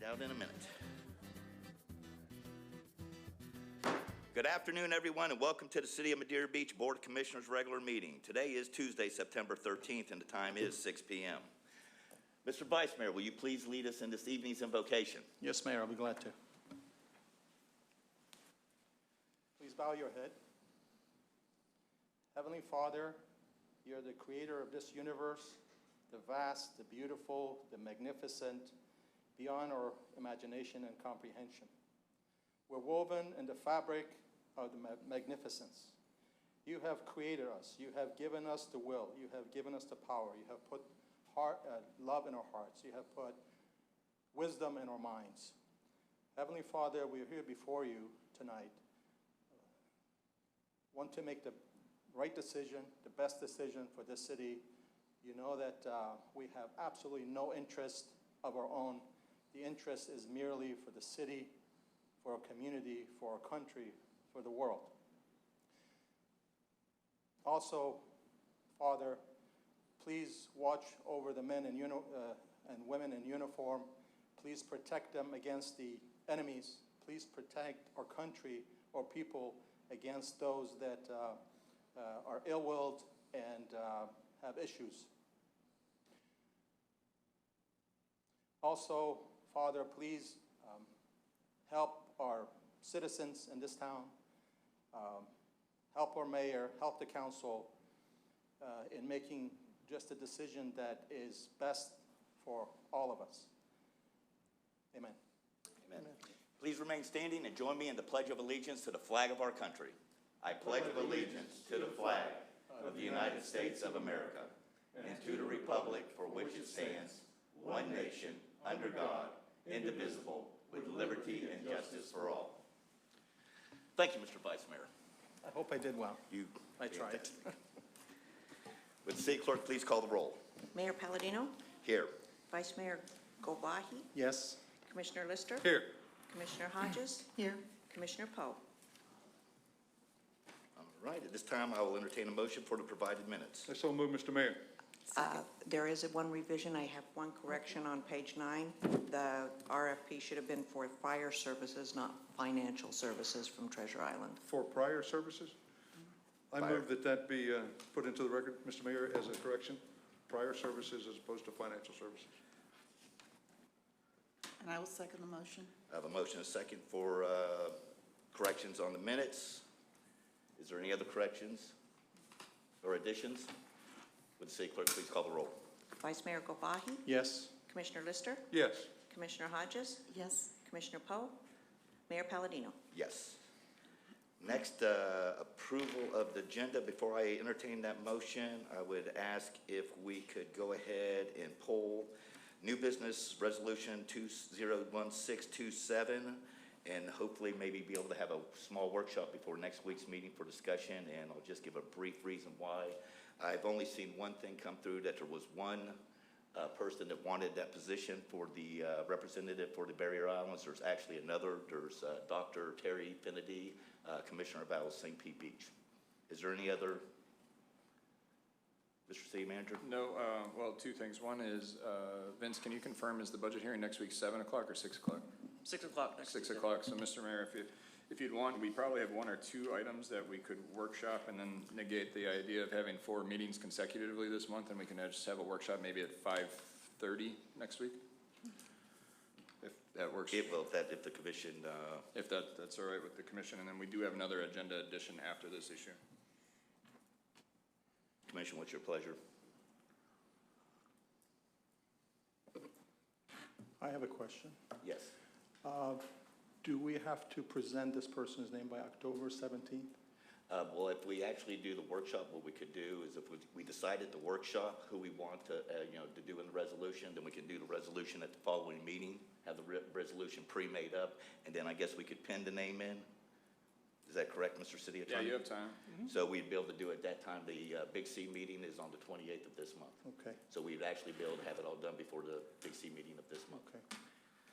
Find out in a minute. Good afternoon, everyone, and welcome to the City of Madeira Beach Board of Commissioners regular meeting. Today is Tuesday, September 13th, and the time is 6 p.m. Mr. Vice Mayor, will you please lead us in this evening's invocation? Yes, Mayor, I'll be glad to. Please bow your head. Heavenly Father, you're the creator of this universe, the vast, the beautiful, the magnificent, beyond our imagination and comprehension. We're woven in the fabric of the magnificence. You have created us. You have given us the will. You have given us the power. You have put love in our hearts. You have put wisdom in our minds. Heavenly Father, we are here before you tonight. Want to make the right decision, the best decision for this city. You know that we have absolutely no interest of our own. The interest is merely for the city, for our community, for our country, for the world. Also, Father, please watch over the men and women in uniform. Please protect them against the enemies. Please protect our country, our people, against those that are ill-willed and have issues. Also, Father, please help our citizens in this town, help our mayor, help the council in making just a decision that is best for all of us. Amen. Amen. Amen. Please remain standing and join me in the Pledge of Allegiance to the flag of our country. I pledge allegiance to the flag of the United States of America and to the republic for which it stands, one nation, under God, indivisible, with liberty and justice for all. Thank you, Mr. Vice Mayor. I hope I did well. I tried. Would the City Clerk please call the roll? Mayor Palladino? Here. Vice Mayor Gobahi? Yes. Commissioner Lister? Here. Commissioner Hodges? Here. Commissioner Poe? All right, at this time I will entertain a motion for the provided minutes. I so move, Mr. Mayor. There is one revision. I have one correction on page 9. The RFP should have been for fire services, not financial services from Treasure Island. For prior services? I move that be put into the record, Mr. Mayor, as a correction. Prior services as opposed to financial services. And I will second the motion. I have a motion and a second for corrections on the minutes. Is there any other corrections or additions? Would the City Clerk please call the roll? Vice Mayor Gobahi? Yes. Commissioner Lister? Yes. Commissioner Hodges? Yes. Commissioner Poe? Mayor Palladino? Yes. Next, approval of the agenda. Before I entertain that motion, I would ask if we could go ahead and poll new business resolution 201627 and hopefully maybe be able to have a small workshop before next week's meeting for discussion, and I'll just give a brief reason why. I've only seen one thing come through, that there was one person that wanted that position for the representative for the Barrier Islands. There's actually another. There's Dr. Terry Finedy, Commissioner of Battle of St. Pete Beach. Is there any other, Mr. City Manager? No, well, two things. One is, Vince, can you confirm, is the budget hearing next week 7 o'clock or 6 o'clock? 6 o'clock next 6 week. o'clock. So, Mr. Mayor, if you'd want, we probably have 1 or 2 items that we could workshop and then negate the idea of having 4 meetings consecutively this month, and we can just have a workshop maybe at 5:30 next week. If that works. It will, if the commission... if that's all right with the commission, and then we do have another agenda addition after this issue. Commission, what's your pleasure? I have a question. Yes. Do we have to present this person's name by October 17th? Well, if we actually do the workshop, what we could do is if we decided the workshop, who we want to, to do in the resolution, then we can do the resolution at the following meeting, have the resolution pre-made up, and then I guess we could pin the name in. Is that correct, Mr. City Attorney? Yeah, you have time. Mm-hmm. So we'd be able to do it at that time. The Big C meeting is on the 28th of this month. Okay. So we'd actually be able to have it all done before the Big C meeting of this month. Okay.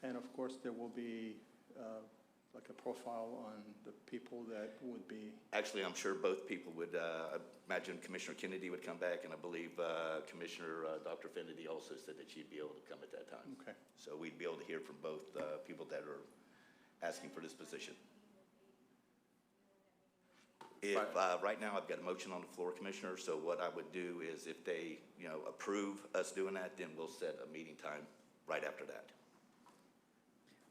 And of course, there will be like a profile on the people that would be, Actually, I'm sure both people would, imagine Commissioner Kennedy would come back, and I believe Commissioner Dr. Finnerty also said that she'd be able to come at that time. okay. So we'd be able to hear from both people that are asking for this position. If, right now, I've got a motion on the floor, Commissioner, so what I would do is if they, approve us doing that, then we'll set a meeting time right after that.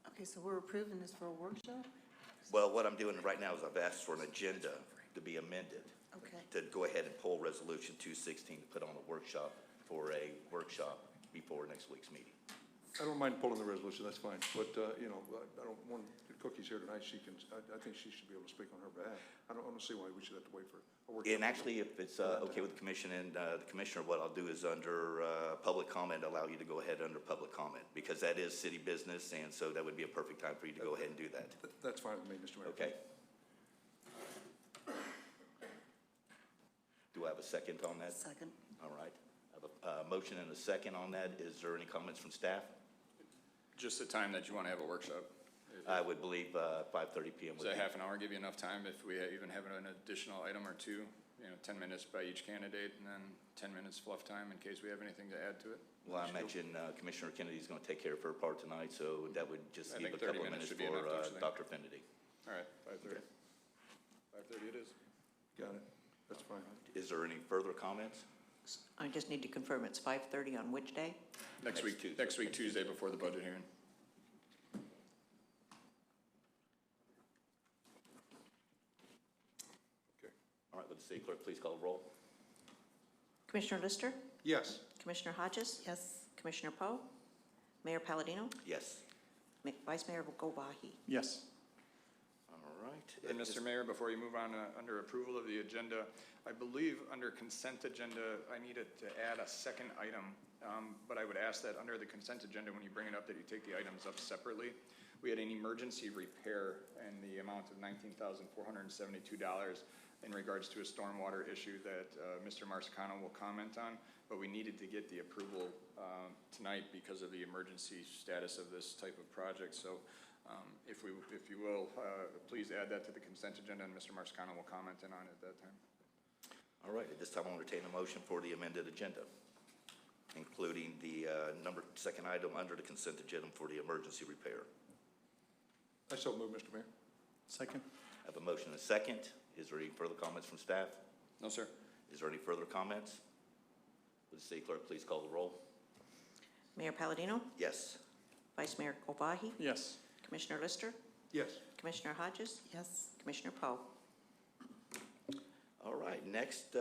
Okay, so we're approving this for a workshop? Well, what I'm doing right now is I've asked for an agenda to be amended, Okay. to go ahead and pull Resolution 216 to put on a workshop for a workshop before next week's meeting. I don't mind pulling the resolution, that's fine, but, I don't want, Cookie's here tonight, I think she should be able to speak on her behalf. I don't see why we should have to wait for a workshop. And actually, if it's okay with the commission and the commissioner, what I'll do is under public comment, allow you to go ahead under public comment, because that is city business, and so that would be a perfect time for you to go ahead and do that. That's fine with me, Mr. Mayor. Okay? Do I have a second on that? Second. All right. I have a motion and a second on that. Is there any comments from staff? Just the time that you want to have a workshop. I would believe 5:30 PM Does would that be. half an hour give you enough time if we even have an additional item or two? 10 minutes by each candidate and then 10 minutes fluff time in case we have anything to add to it? Well, I imagine Commissioner Kennedy's going to take care of her part tonight, so that would just I leave think a 30 couple of minutes minutes should be enough, don't you for think? Dr. Finnerty. All right, 5:30. 5:30 it is. Got it, that's fine. Is there any further comments? I just need to confirm it's 5:30 on which day? Next week, Tuesday before the budget hearing. Okay. All right, would the city clerk please call the roll? Commissioner Lister? Yes, Commissioner Hodges? Yes. Commissioner Poe? Mayor Palladino? Yes. Vice Mayor Govahi? Yes. All right. And Mr. Mayor, before you move on, under approval of the agenda, I believe under consent agenda, I needed to add a second item. But I would ask that under the consent agenda, when you bring it up, that you take the items up separately. We had an emergency repair in the amount of $19,472 in regards to a stormwater issue that Mr. Marsicano will comment on, but we needed to get the approval tonight because of the emergency status of this type of project. So if you will, please add that to the consent agenda, and Mr. Marsicano will comment in on it at that time. All right, at this time, I'll entertain a motion for the amended agenda, including the second item under the consent agenda for the emergency repair. I so move, Mr. Mayor. Second? I have a motion and a second. Is there any further comments from staff? No, sir. Is there any further comments? Would the city clerk please call the roll? Mayor Palladino? Yes. Vice Mayor Govahi? Yes. Commissioner Lister? Yes. Commissioner Hodges? Yes. Commissioner Poe? All right, next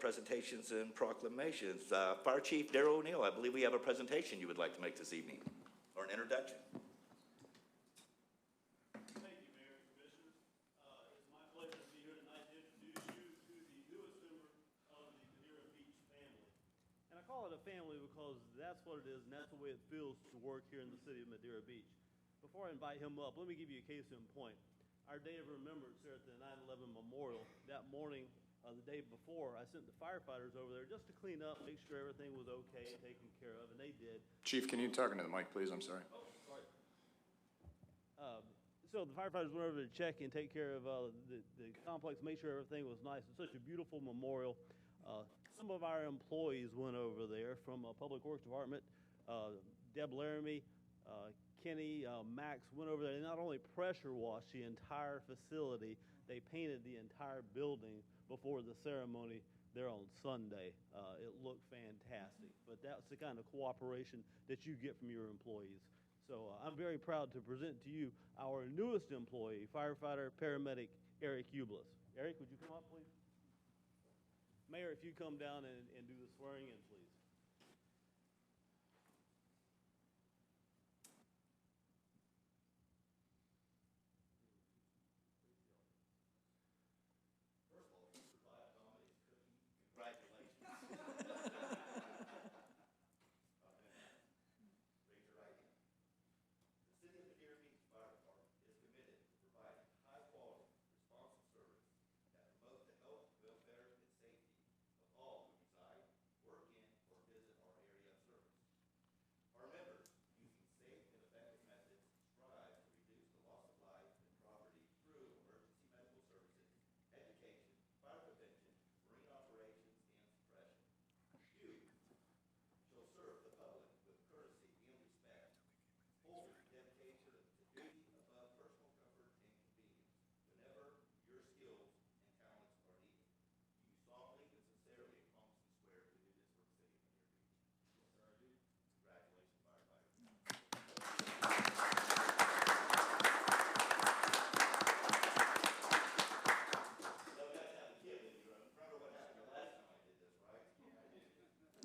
presentations and proclamations. Fire Chief Darrell O'Neill, I believe we have a presentation you would like to make this evening, or an introduction. Thank you, Mayor and Commissioners. It's my pleasure to be here tonight to introduce you to the newest member of the Madeira Beach family. And I call it a family because that's what it is, and that's the way it feels to work here in the city of Madeira Beach. Before I invite him up, let me give you a case in point. Our day of remembrance here at the 9/11 Memorial, that morning, the day before, I sent the firefighters over there just to clean up, make sure everything was okay, taken care of, and they did. Chief, can you talk into the mic, please? I'm sorry. So the firefighters went over to check and take care of the complex, make sure everything was nice. It's such a beautiful memorial. Some of our employees went over there from Public Works Department. Deb Laramie, Kenny, Max went over there. They not only pressure washed the entire facility, they painted the entire building before the ceremony there on Sunday. It looked fantastic. But that's the kind of cooperation that you get from your employees. So I'm very proud to present to you our newest employee, firefighter, paramedic, Eric Ublis. Eric, would you come up, please? Mayor, if you come down and do the swearing in, please.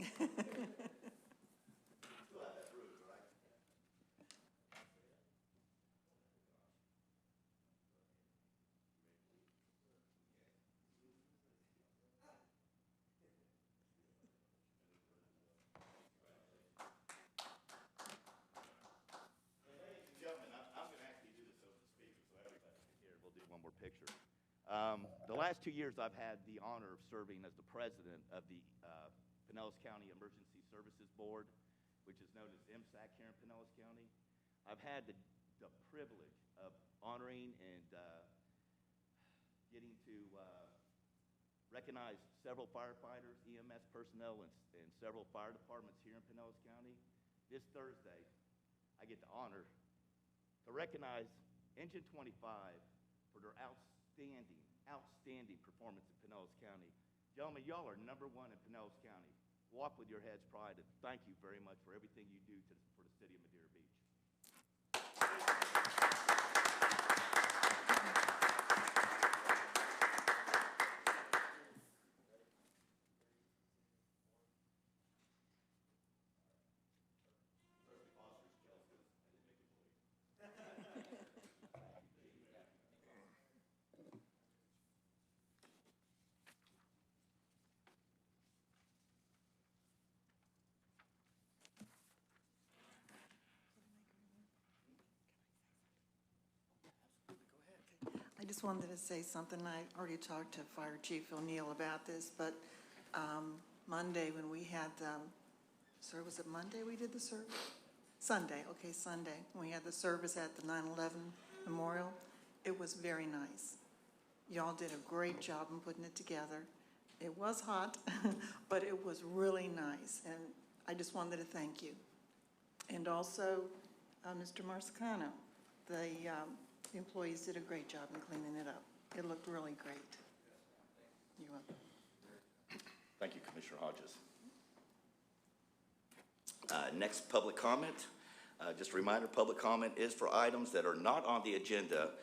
Gentlemen, I'm going to actually do this over the speaker so everybody can hear. We'll do one more picture. The last 2 years, I've had the honor of serving as the president of the Pinellas County Emergency Services Board, which is known as MSAC here in Pinellas County. I've had the privilege of honoring and getting to recognize several firefighters, EMS personnel, and several fire departments here in Pinellas County. This Thursday, I get the honor to recognize Engine 25 for their outstanding performance in Pinellas County. Gentlemen, y'all are #1 in Pinellas County. Walk with your heads pride, and thank you very much for everything you do for the city of Madeira Beach. I just wanted to say something. I already talked to Fire Chief O'Neill about this, but Monday when we had, sir, was it Monday we did the service? Sunday, okay, Sunday. When we had the service at the 9/11 Memorial, it was very nice. Y'all did a great job in putting it together. It was hot, but it was really nice, and I just wanted to thank you. And also, Mr. Marsicano, the employees did a great job in cleaning it up. It looked really great. You're welcome. Thank you, Commissioner Hodges. Next, public comment. Just a reminder, public comment is for items that are not on the agenda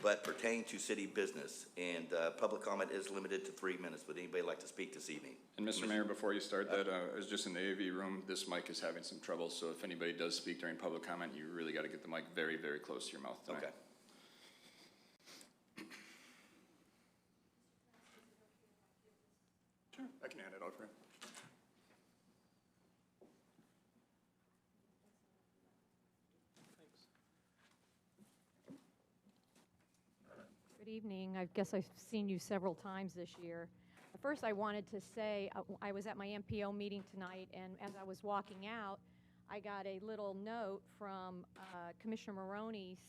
but pertain to city business. And public comment is limited to 3 minutes. Would anybody like to speak this evening? And Mr. Mayor, before you start that, I was just in the AV room. This mic is having some trouble, so if anybody does speak during public comment, you really got to get the mic very, very close to your mouth tonight. Okay. Sure, I can hand it out for you. Good evening. I guess I've seen you several times this year. First, I wanted to say I was at my MPO meeting tonight, and as I was walking out, I got a little note from Commissioner Maroney's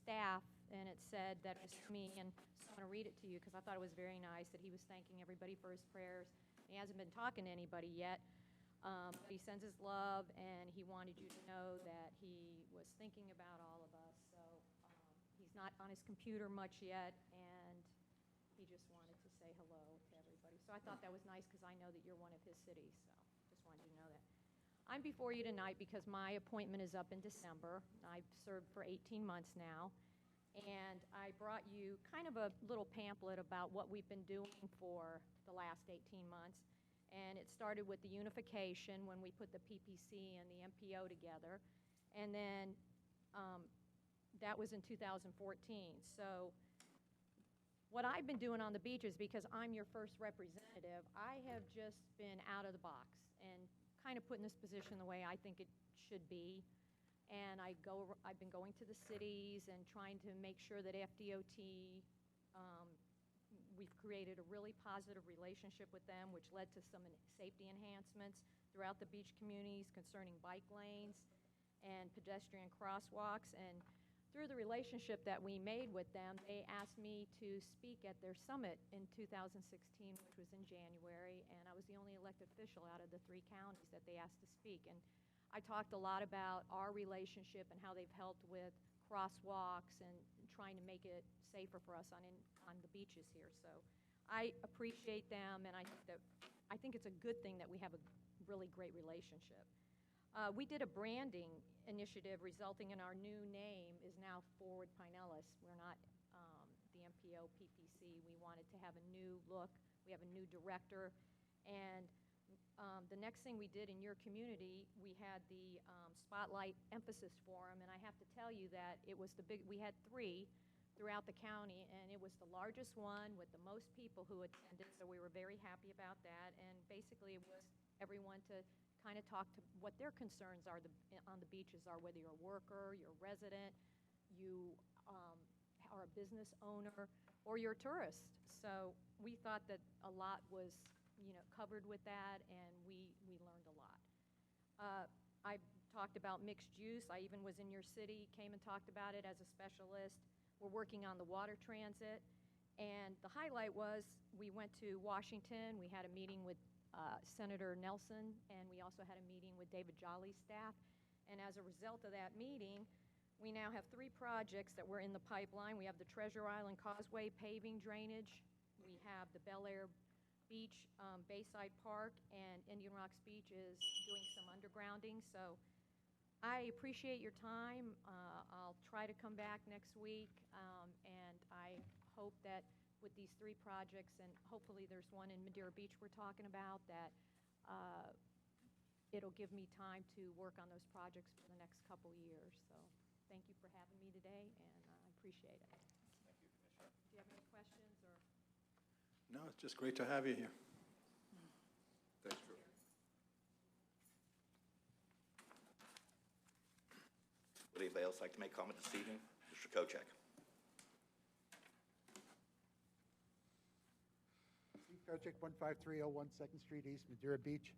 staff, and it said that it was me, and I want to read it to you because I thought it was very nice that he was thanking everybody for his prayers. He hasn't been talking to anybody yet, but he sends his love, and he wanted you to know that he was thinking about all of us. So he's not on his computer much yet, and he just wanted to say hello to everybody. So I thought that was nice because I know that you're one of his cities, so just wanted you to know that. I'm before you tonight because my appointment is up in December. I've served for 18 months now, and I brought you kind of a little pamphlet about what we've been doing for the last 18 months. And it started with the unification when we put the PPC and the MPO together, and then that was in 2014. So what I've been doing on the beaches, because I'm your first representative, I have just been out of the box and kind of put in this position the way I think it should be. And I've been going to the cities and trying to make sure that FDOT, we've created a really positive relationship with them, which led to some safety enhancements throughout the beach communities concerning bike lanes and pedestrian crosswalks. And through the relationship that we made with them, they asked me to speak at their summit in 2016, which was in January, and I was the only elected official out of the 3 counties that they asked to speak. And I talked a lot about our relationship and how they've helped with crosswalks and trying to make it safer for us on the beaches here. So I appreciate them, and I think it's a good thing that we have a really great relationship. We did a branding initiative resulting in our new name is now Forward Pinellas. We're not the MPO PPC. We wanted to have a new look. We have a new director, and The next thing we did in your community, we had the Spotlight Emphasis Forum, and I have to tell you that it was we had 3 throughout the county, and it was the largest one with the most people who attended, so we were very happy about that. And basically, it was everyone to kind of talk to what their concerns are on the beaches are, whether you're a worker, you're a resident, you are a business owner, or you're a tourist. So we thought that a lot was covered with that, and we learned a lot. I talked about mixed use. I even was in your city, came and talked about it as a specialist. We're working on the water transit, and the highlight was we went to Washington. We had a meeting with Senator Nelson, and we also had a meeting with David Jolly's staff. And as a result of that meeting, we now have 3 projects that were in the pipeline. We have the Treasure Island Causeway paving drainage. We have the Bel Air Beach, Bayside Park, and Indian Rocks Beach is doing some undergrounding. So I appreciate your time. I'll try to come back next week, and I hope that with these 3 projects, and hopefully there's one in Madeira Beach we're talking about, that it'll give me time to work on those projects for the next couple years. So thank you for having me today, and I appreciate it. Thank you, Commissioner. Do you have any questions or? No, it's just great to have you here. Thanks, Drew. Would anybody else like to make comment this evening? Mr. Kochek. Steve Kochek, 15301 2nd Street East, Madeira Beach.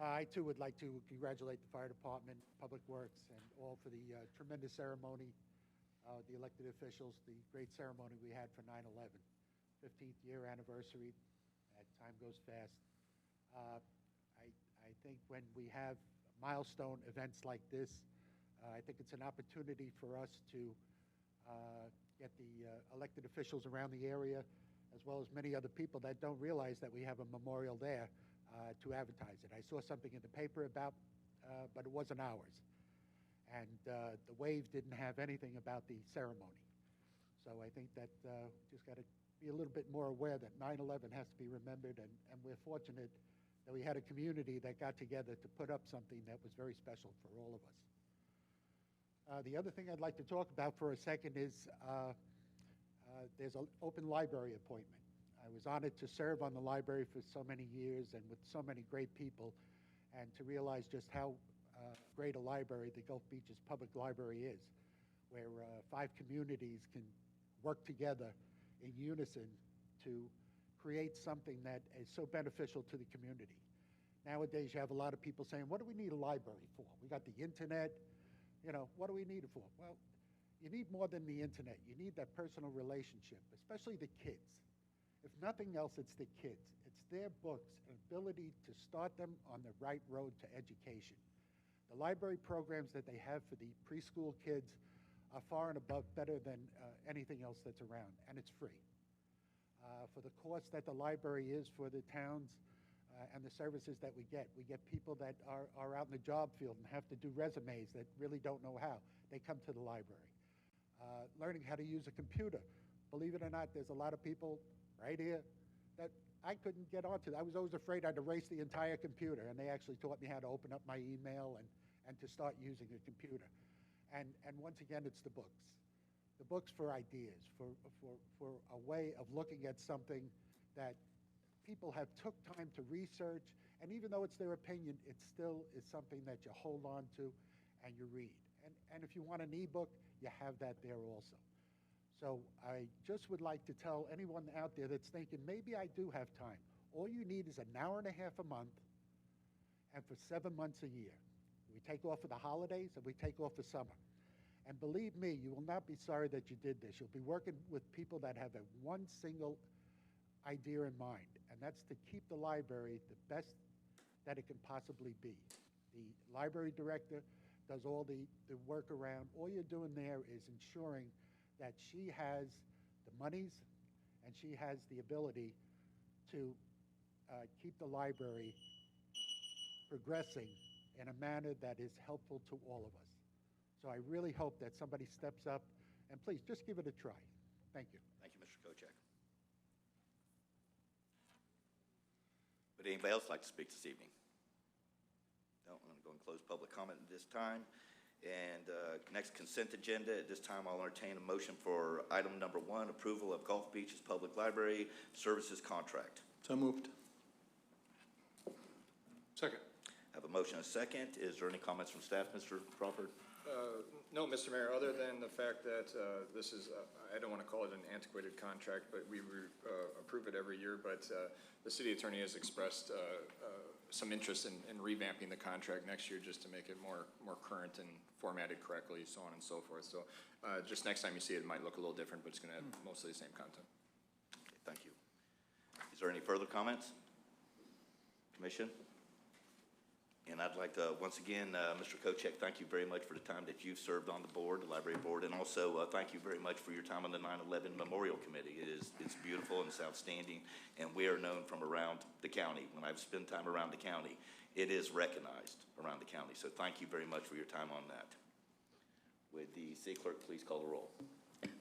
I, too, would like to congratulate the Fire Department, Public Works, and all for the tremendous ceremony, the elected officials, the great ceremony we had for 9/11. 15th year anniversary. Time goes fast. I think when we have milestone events like this, I think it's an opportunity for us to get the elected officials around the area, as well as many other people that don't realize that we have a memorial there, to advertise it. I saw something in the paper about, but it wasn't ours. And the Wave didn't have anything about the ceremony. So I think that just got to be a little bit more aware that 9/11 has to be remembered, and we're fortunate that we had a community that got together to put up something that was very special for all of us. The other thing I'd like to talk about for a second is there's an open library appointment. I was honored to serve on the library for so many years and with so many great people, and to realize just how great a library the Gulf Beaches Public Library is, where 5 communities can work together in unison to create something that is so beneficial to the community. Nowadays, you have a lot of people saying, what do we need a library for? We got the internet, what do we need it for? Well, you need more than the internet. You need that personal relationship, especially the kids. If nothing else, it's the kids. It's their books and ability to start them on the right road to education. The library programs that they have for the preschool kids are far and above better than anything else that's around, and it's free. For the cost that the library is for the towns and the services that we get people that are out in the job field and have to do resumes that really don't know how. They come to the library. Learning how to use a computer. Believe it or not, there's a lot of people right here that I couldn't get onto. I was always afraid I'd erase the entire computer, and they actually taught me how to open up my email and to start using a computer. And once again, it's the books. The books for ideas, for a way of looking at something that people have took time to research, and even though it's their opinion, it still is something that you hold on to and you read. And if you want an ebook, you have that there also. So I just would like to tell anyone out there that's thinking, maybe I do have time. All you need is an hour and a half a month, and for 7 months a year. We take off for the holidays, and we take off for summer. And believe me, you will not be sorry that you did this. You'll be working with people that have one single idea in mind, and that's to keep the library the best that it can possibly be. The library director does all the work around. All you're doing there is ensuring that she has the monies and she has the ability to keep the library progressing in a manner that is helpful to all of us. So I really hope that somebody steps up, and please, just give it a try. Thank you. Thank you, Mr. Kochek. Would anybody else like to speak this evening? No, I'm going to go and close public comment at this time. And next consent agenda, at this time I'll entertain a motion for item number 1, approval of Gulf Beach's Public Library Services Contract. So moved. Second. I have a motion and a second. Is there any comments from staff, Mr. Crawford? No, Mr. Mayor, other than the fact that this is, I don't want to call it an antiquated contract, but we approve it every year, but the city attorney has expressed some interest in revamping the contract next year just to make it more current and formatted correctly, so on and so forth. So just next time you see it, it might look a little different, but it's going to have mostly the same content. Okay, thank you. Is there any further comments? Commission? And I'd like to, once again, Mr. Kochek, thank you very much for the time that you've served on the board, the library board, and also thank you very much for your time on the 9/11 Memorial Committee. It's beautiful and it's outstanding, and we are known from around the county. When I've spent time around the county, it is recognized around the county. So thank you very much for your time on that. Would the city clerk please call the roll?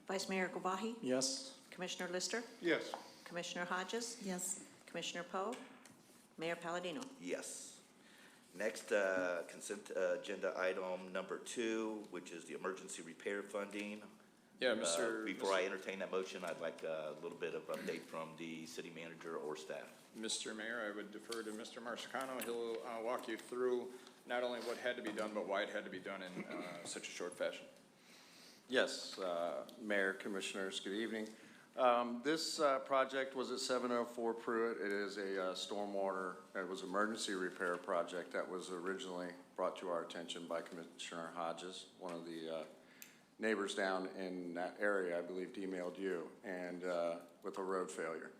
Vice Mayor Gavahi? Yes. Commissioner Lister? Yes. Commissioner Hodges? Yes. Commissioner Poe? Mayor Palladino? Yes. Next, consent agenda item number 2, which is the emergency repair funding. Yeah, Mr. Before I entertain that motion, I'd like a little bit of update from the city manager or staff. Mr. Mayor, I would defer to Mr. Marsicano. He'll walk you through not only what had to be done, but why it had to be done in such a short fashion. Yes, Mayor, Commissioners, good evening. This project was at 704 Pruitt. It is a stormwater, it was emergency repair project that was originally brought to our attention by Commissioner Hodges, one of the neighbors down in that area, I believe, emailed you, and with a road failure.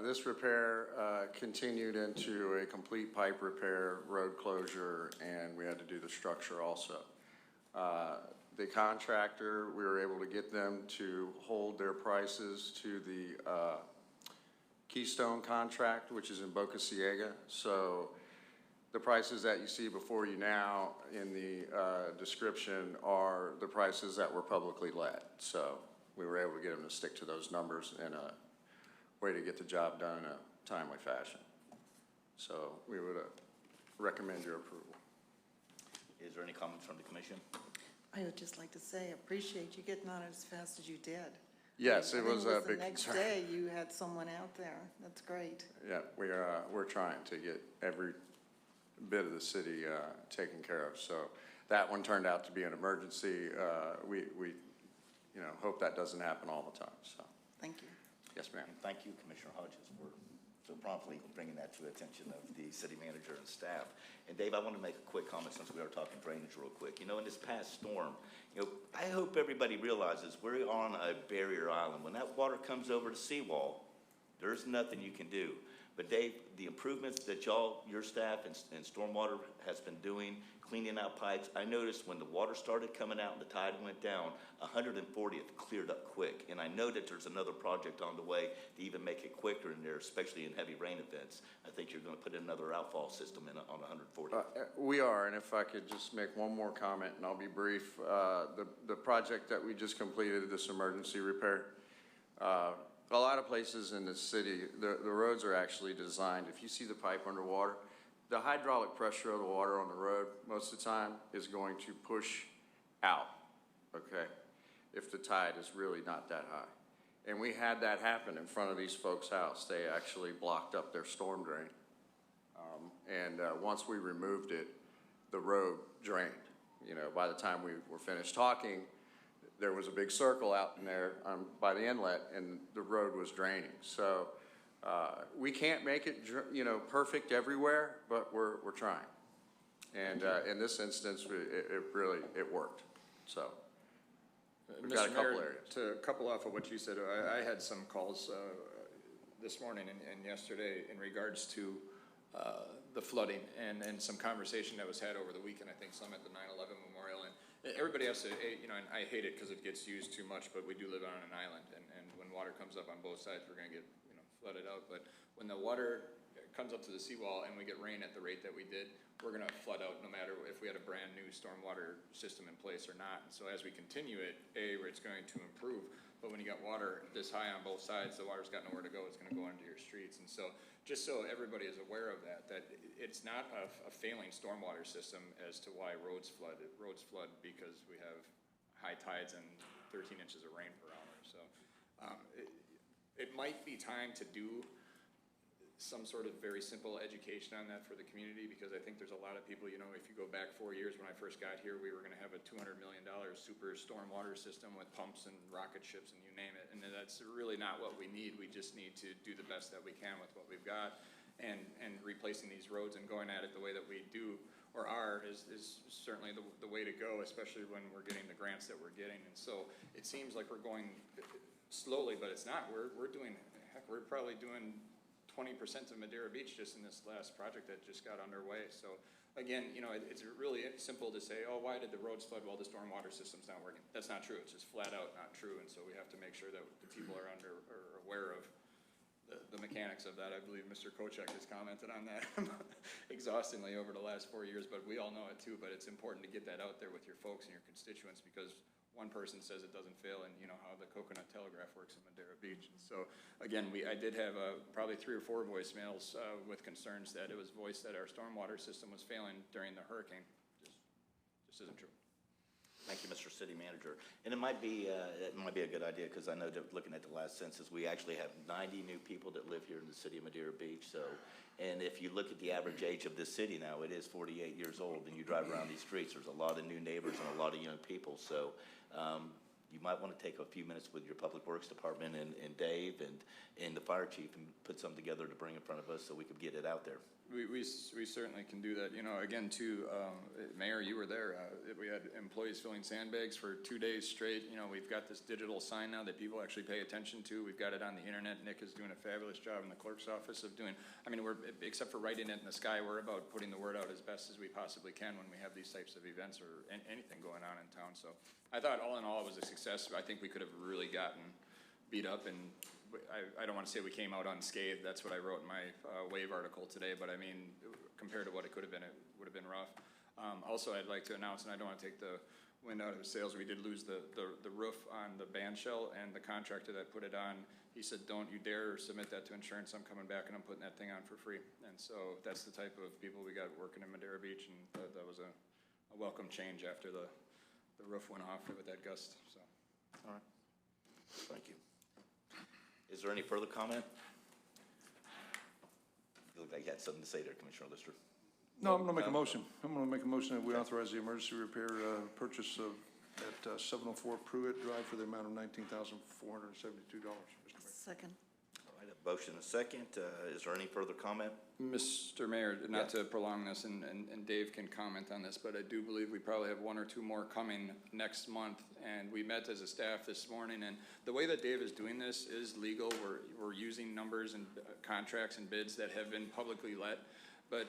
This repair continued into a complete pipe repair, road closure, and we had to do the structure also. The contractor, we were able to get them to hold their prices to the Keystone contract, which is in Boca Ciega. So the prices that you see before you now in the description are the prices that were publicly let. So we were able to get them to stick to those numbers in a way to get the job done in a timely fashion. So we would recommend your approval. Is there any comments from the commission? I would just like to say, appreciate you getting on it as fast as you did. Yes, it was a The big next concern. day, you had someone out there. That's great. Yeah, we're trying to get every bit of the city taken care of. So that one turned out to be an emergency. We hope that doesn't happen all the time. So Thank you. yes, ma'am. And thank you, Commissioner Hodges, for so promptly bringing that to the attention of the city manager and staff. And Dave, I want to make a quick comment since we are talking drainage real quick. You know, in this past storm, I hope everybody realizes we're on a barrier island. When that water comes over the seawall, there's nothing you can do. But Dave, the improvements that your staff and Stormwater has been doing, cleaning out pipes, I noticed when the water started coming out and the tide went down, 140th cleared up quick. And I know that there's another project on the way to even make it quicker in there, especially in heavy rain events. I think you're going to put another outfall system in on 140th. We are, and if I could just make one more comment, and I'll be brief. The project that we just completed, this emergency repair, a lot of places in the city, the roads are actually designed, if you see the pipe underwater, the hydraulic pressure of the water on the road most of the time is going to push out, okay, if the tide is really not that high. And we had that happen in front of these folks' house. They actually blocked up their storm drain. Once we removed it, the road drained. You know, by the time we were finished talking, there was a big circle out in there by the inlet, and the road was draining. So we can't make it, perfect everywhere, but we're trying. And in this instance, it worked. So we've got a couple areas. To couple off of what you said, I had some calls this morning and yesterday in regards to the flooding and some conversation that was had over the weekend, I think some at the 9/11 Memorial. And everybody has to, and I hate it because it gets used too much, but we do live on an island, and when water comes up on both sides, we're going to get, flooded out. But when the water comes up to the seawall and we get rain at the rate that we did, we're gonna flood out no matter if we had a brand new stormwater system in place or not. And so as we continue it, it's going to improve. But when you got water this high on both sides, the water's got nowhere to go. It's gonna go into your streets. And so just so everybody is aware of that it's not a failing stormwater system as to why roads flood. Roads flood because we have high tides and 13 inches of rain per hour. So it might be time to do some sort of very simple education on that for the community, because I think there's a lot of people, you know, if you go back 4 years when I first got here, we were gonna have a $200 million super stormwater system with pumps and rocket ships and you name it, and that's really not what we need. We just need to do the best that we can with what we've got, and replacing these roads and going at it the way that we do or are is certainly the way to go, especially when we're getting the grants that we're getting. And so it seems like we're going slowly, but it's not. We're doing, heck, we're probably doing 20% of Madeira Beach just in this last project that just got underway. So again, you know, it's really simple to say, oh, why did the roads flood? Well, the stormwater system's not working. That's not true. It's just flat out not true. And so we have to make sure that the people are aware of the mechanics of that. I believe Mr. Kochek has commented on that exhaustingly over the last 4 years, but we all know it too. But it's important to get that out there with your folks and your constituents, because one person says it doesn't fail, and you know how the coconut telegraph works in Madeira Beach. And so again, I did have probably 3 or 4 voicemails with concerns that it was voiced that our stormwater system was failing during the hurricane. Just isn't true. Thank you, Mr. City Manager. And it might be a good idea, because I know that looking at the last census, we actually have 90 new people that live here in the city of Madeira Beach. So, and if you look at the average age of this city now, it is 48 years old, and you drive around these streets, there's a lot of new neighbors and a lot of young people. So you might want to take a few minutes with your Public Works Department and Dave and the fire chief and put something together to bring in front of us so we could get it out there. We certainly can do that. You know, again, too, Mayor, you were there. We had employees filling sandbags for 2 days straight. You know, we've got this digital sign now that people actually pay attention to. We've got it on the internet. Nick is doing a fabulous job in the clerk's office of doing, I mean, except for writing it in the sky, we're about putting the word out as best as we possibly can when we have these types of events or anything going on in town. So I thought all in all it was a success. I think we could have really gotten beat up, and I don't want to say we came out unscathed. That's what I wrote in my WAVE article today, but I mean, compared to what it could have been, it would have been rough. Also, I'd like to announce, and I don't want to take the wind out of his sails, we did lose the roof on the band shell, and the contractor that put it on, he said, don't you dare submit that to insurance. I'm coming back and I'm putting that thing on for free. And so that's the type of people we got working in Madeira Beach, and that was a welcome change after the roof went off with that gust. So, all right, thank you. Is there any further comment? You look like you had something to say there, Commissioner Lister. No, I'm gonna make a motion. I'm gonna make a motion that we authorize the emergency repair purchase at 704 Pruitt Drive for the amount of $19,472, Mr. Mayor. Second. All right, a motion and a second. Is there any further comment? Mr. Mayor, not to prolong this, and Dave can comment on this, but I do believe we probably have 1 or 2 more coming next month. And we met as a staff this morning, and the way that Dave is doing this is legal. We're using numbers and contracts and bids that have been publicly let. But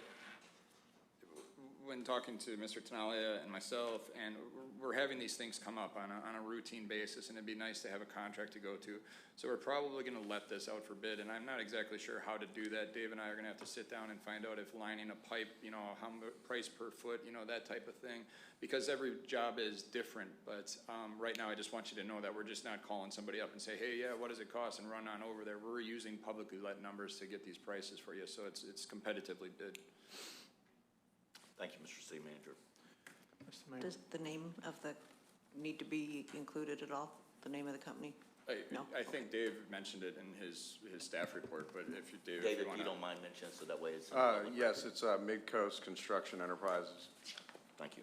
when talking to Mr. Tenalia and myself, and we're having these things come up on a routine basis, and it'd be nice to have a contract to go to. So we're probably going to let this out for bid, and I'm not exactly sure how to do that. Dave and I are going to have to sit down and find out if lining a pipe, you know, how much price per foot, you know, that type of thing, because every job is different. But right now, I just want you to know that we're just not calling somebody up and say, hey, yeah, what does it cost, and run on over there. We're using publicly let numbers to get these prices for you, so it's competitively bid. Thank you, Mr. City Manager. Mr. Mayor. Does the name of the need to be included at all? The name of the company? No? I think Dave mentioned it in his staff report, but if you, Dave, David, if if you don't mind mentioning, so that way it's. Yes, it's Mid-Coast Construction Enterprises. Thank you.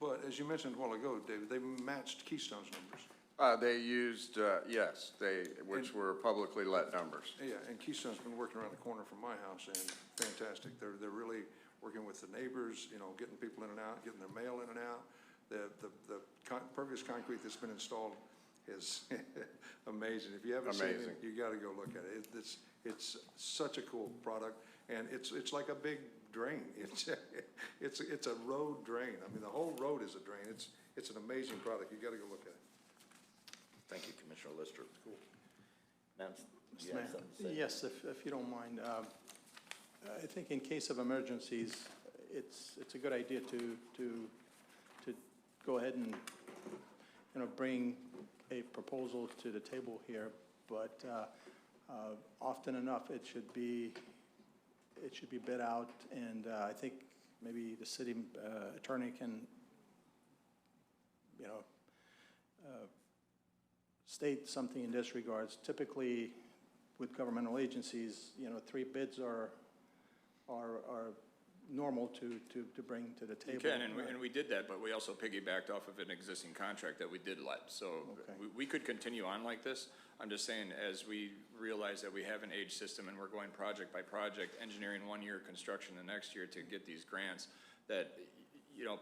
But as you mentioned a while ago, David, they matched Keystone's numbers. They used, yes, which were publicly let numbers. Yeah, and Keystone's been working around the corner from my house, and fantastic. They're really working with the neighbors, you know, getting people in and out, getting their mail in and out. The pervious concrete that's been installed is amazing. If you haven't seen it, you got to go look at it. It's such a cool product, and it's like a big drain. It's a road drain. I mean, the whole road is a drain. It's an amazing product. You got to go look at it. Thank you, Commissioner Lister. Cool. Madam you have something to say? Yes, if you don't mind. I think in case of emergencies, it's a good idea to go ahead and, bring a proposal to the table here, but often enough, it should be bid out, and I think maybe the city attorney can, state something in this regards. Typically, with governmental agencies, 3 bids are normal to bring to the table. You can, and we did that, but we also piggybacked off of an existing contract that we did let. So Okay. we could continue on like this. I'm just saying, as we realize that we have an age system and we're going project by project, engineering 1 year, construction the next year to get these grants, that,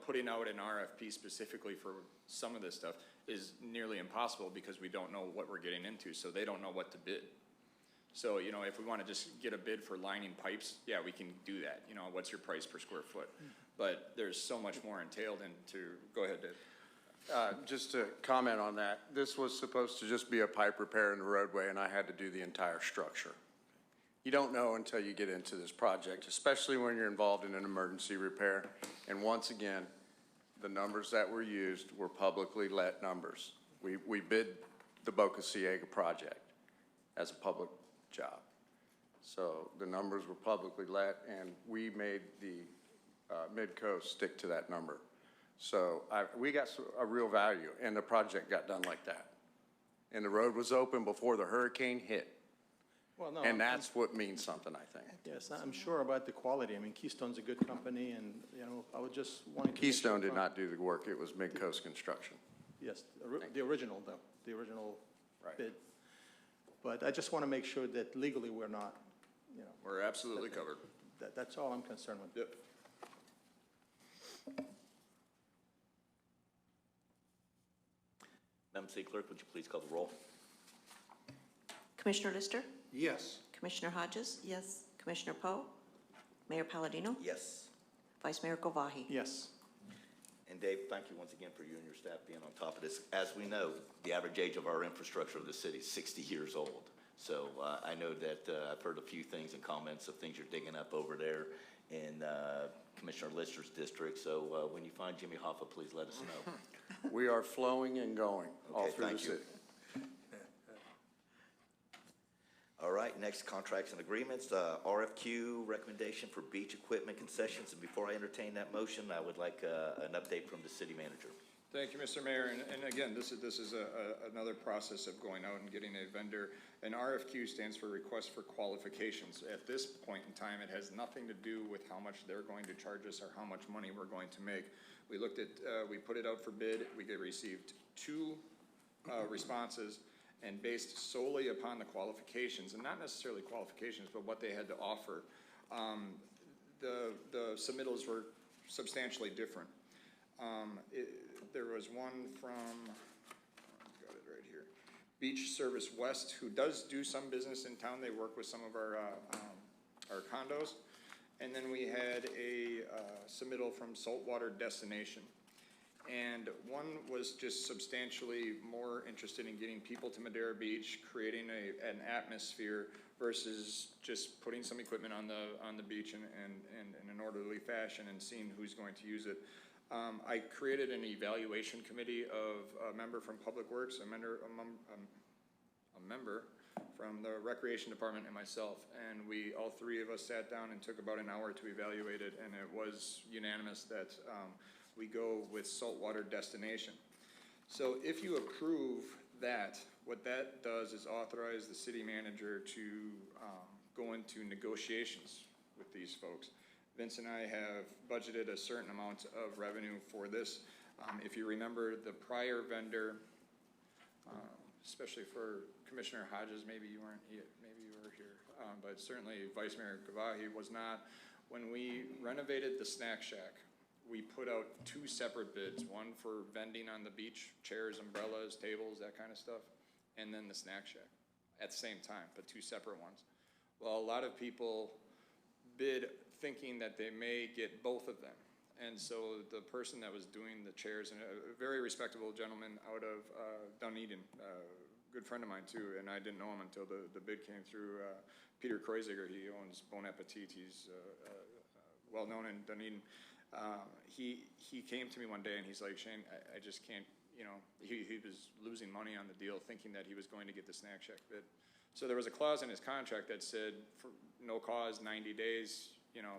putting out an RFP specifically for some of this stuff is nearly impossible because we don't know what we're getting into, so they don't know what to bid. So, if we want to just get a bid for lining pipes, yeah, we can do that. What's your price per square foot? But there's so much more entailed into, go ahead, Dave. Just to comment on that, this was supposed to just be a pipe repair in the roadway, and I had to do the entire structure. You don't know until you get into this project, especially when you're involved in an emergency repair. And once again, the numbers that were used were publicly let numbers. We bid the BOC project as a public job. So the numbers were publicly let, and we made the Midco stick to that number. So we got a real value, and the project got done like that. And the road was open before the hurricane hit. Well, no, And that's what means something, I think. yes, I'm sure about the quality. I mean, Keystone's a good company, and, I would just want to. Keystone did not do the work, it was Midco's construction. Yes, the original, though, the original Right. bid. But I just want to make sure that legally we're not, We're absolutely covered. that's all I'm concerned with. Yep. Madam City Clerk, would you please call the roll? Commissioner Lister? Yes. Commissioner Hodges? Yes. Commissioner Poe? Mayor Palladino? Yes. Vice Mayor Kovahi? Yes. And Dave, thank you once again for you and your staff being on top of this. As we know, the average age of our infrastructure of the city is 60 years old. So I know that I've heard a few things and comments of things you're digging up over there in Commissioner Lister's district. So when you find Jimmy Hoffa, please let us know. We are flowing and going all Okay, through the thank you. city. All right, next, contracts and agreements, RFQ recommendation for beach equipment concessions. And before I entertain that motion, I would like an update from the city manager. Thank you, Mr. Mayor. And again, this is another process of going out and getting a vendor. An RFQ stands for Request for Qualifications. At this point in time, it has nothing to do with how much they're going to charge us or how much money we're going to make. We looked at, we put it out for bid. We received 2 responses, and based solely upon the qualifications, and not necessarily qualifications, but what they had to offer, the submittals were substantially different. There was one from, got it right here, Beach Service West, who does do some business in town. They work with some of our condos. And then we had a submittal from Saltwater Destination. And one was just substantially more interested in getting people to Madeira Beach, creating an atmosphere versus just putting some equipment on the beach in an orderly fashion and seeing who's going to use it. I created an evaluation committee of a member from Public Works, a member from the Recreation Department, and myself. And all 3 of us sat down and took about an hour to evaluate it, and it was unanimous that we go with Saltwater Destination. So if you approve that, what that does is authorize the city manager to go into negotiations with these folks. Vince and I have budgeted a certain amount of revenue for this. If you remember, the prior vendor, especially for Commissioner Hodges, maybe you were here, but certainly Vice Mayor Kovahi was not. When we renovated the snack shack, we put out 2 separate bids, one for vending on the beach, chairs, umbrellas, tables, that kind of stuff, and then the snack shack at the same time, but 2 separate ones. Well, a lot of people bid thinking that they may get both of them. And so the person that was doing the chairs, and a very respectable gentleman out of Dunedin, good friend of mine too, and I didn't know him until the bid came through. Peter Kreuziger, he owns Bon Appetit. He's well-known in Dunedin. He came to me one day and he's like, Shane, I just can't, you know, he was losing money on the deal thinking that he was going to get the Snack Shack bid. So there was a clause in his contract that said for no cause, 90 days, you know,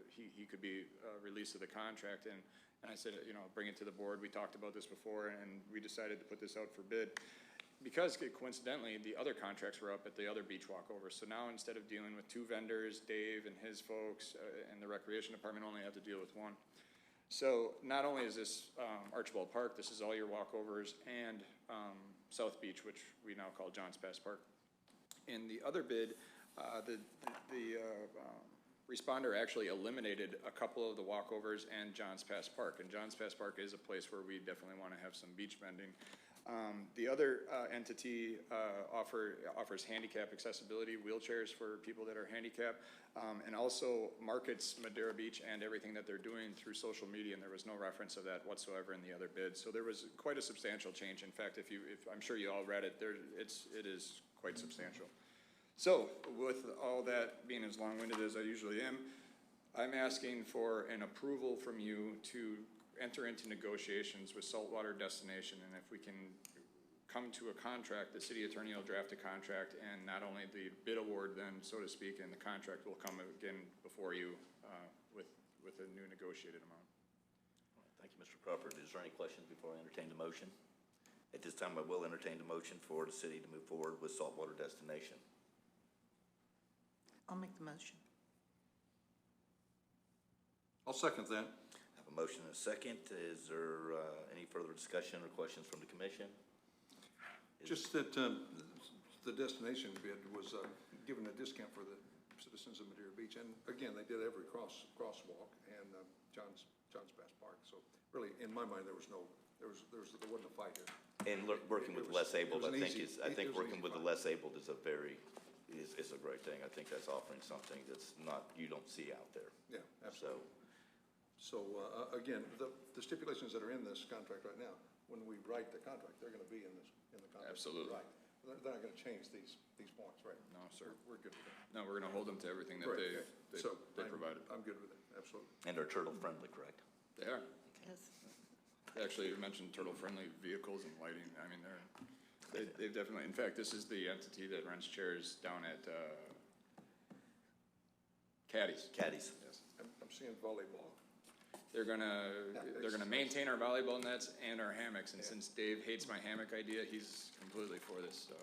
he could be released of the contract. And I said, you know, bring it to the board. We talked about this before and we decided to put this out for bid. Because coincidentally, the other contracts were up at the other beach walkovers. So now instead of dealing with 2 vendors, Dave and his folks, and the recreation department only have to deal with 1. So not only is this Archibald Park, this is all your walkovers and South Beach, which we now call Johns Pass Park. In the other bid, the responder actually eliminated a couple of the walkovers and Johns Pass Park. And Johns Pass Park is a place where we definitely want to have some beach bending. The other entity offers handicap accessibility, wheelchairs for people that are handicapped, and also markets Madeira Beach and everything that they're doing through social media, and there was no reference of that whatsoever in the other bid. So there was quite a substantial change. In fact, if I'm sure you all read it, it is quite substantial. So with all that being as long-winded as I usually am, I'm asking for an approval from you to enter into negotiations with Saltwater Destination, and if we can come to a contract, the city attorney will draft a contract, and not only the bid award then, so to speak, and the contract will come again before you with a new negotiated amount. Thank you, Mr. Crawford. Is there any questions before I entertain the motion? At this time, I will entertain the motion for the city to move forward with Saltwater Destination. I'll make the motion. I'll second that. I have a motion and a second. Is there any further discussion or questions from the commission? Just that the destination bid was given a discount for the citizens of Madeira Beach. And again, they did every crosswalk and Johns Pass Park. So really, in my mind, there wasn't a fight here. And working with less abled, I think working with the fight. less abled is a great thing. I think that's offering something that's you don't see out there. Yeah, absolutely. So again, the stipulations that are in this contract right now, when we write the contract, they're going to be in the contract. Absolutely. Right. They're not going to change these points, right? No, sir. We're good with that. No, we're going to hold them to everything that Great, they okay. provided. I'm good with it, absolutely. And they're turtle friendly, correct? They are. Yes. Actually, you mentioned turtle-friendly vehicles and lighting. I mean, they've definitely, in fact, this is the entity that rents chairs down at Caddies. Caddies. Yes. I'm seeing volleyball. They're gonna maintain our volleyball nets and our hammocks, and since Dave hates my hammock idea, he's completely for this, so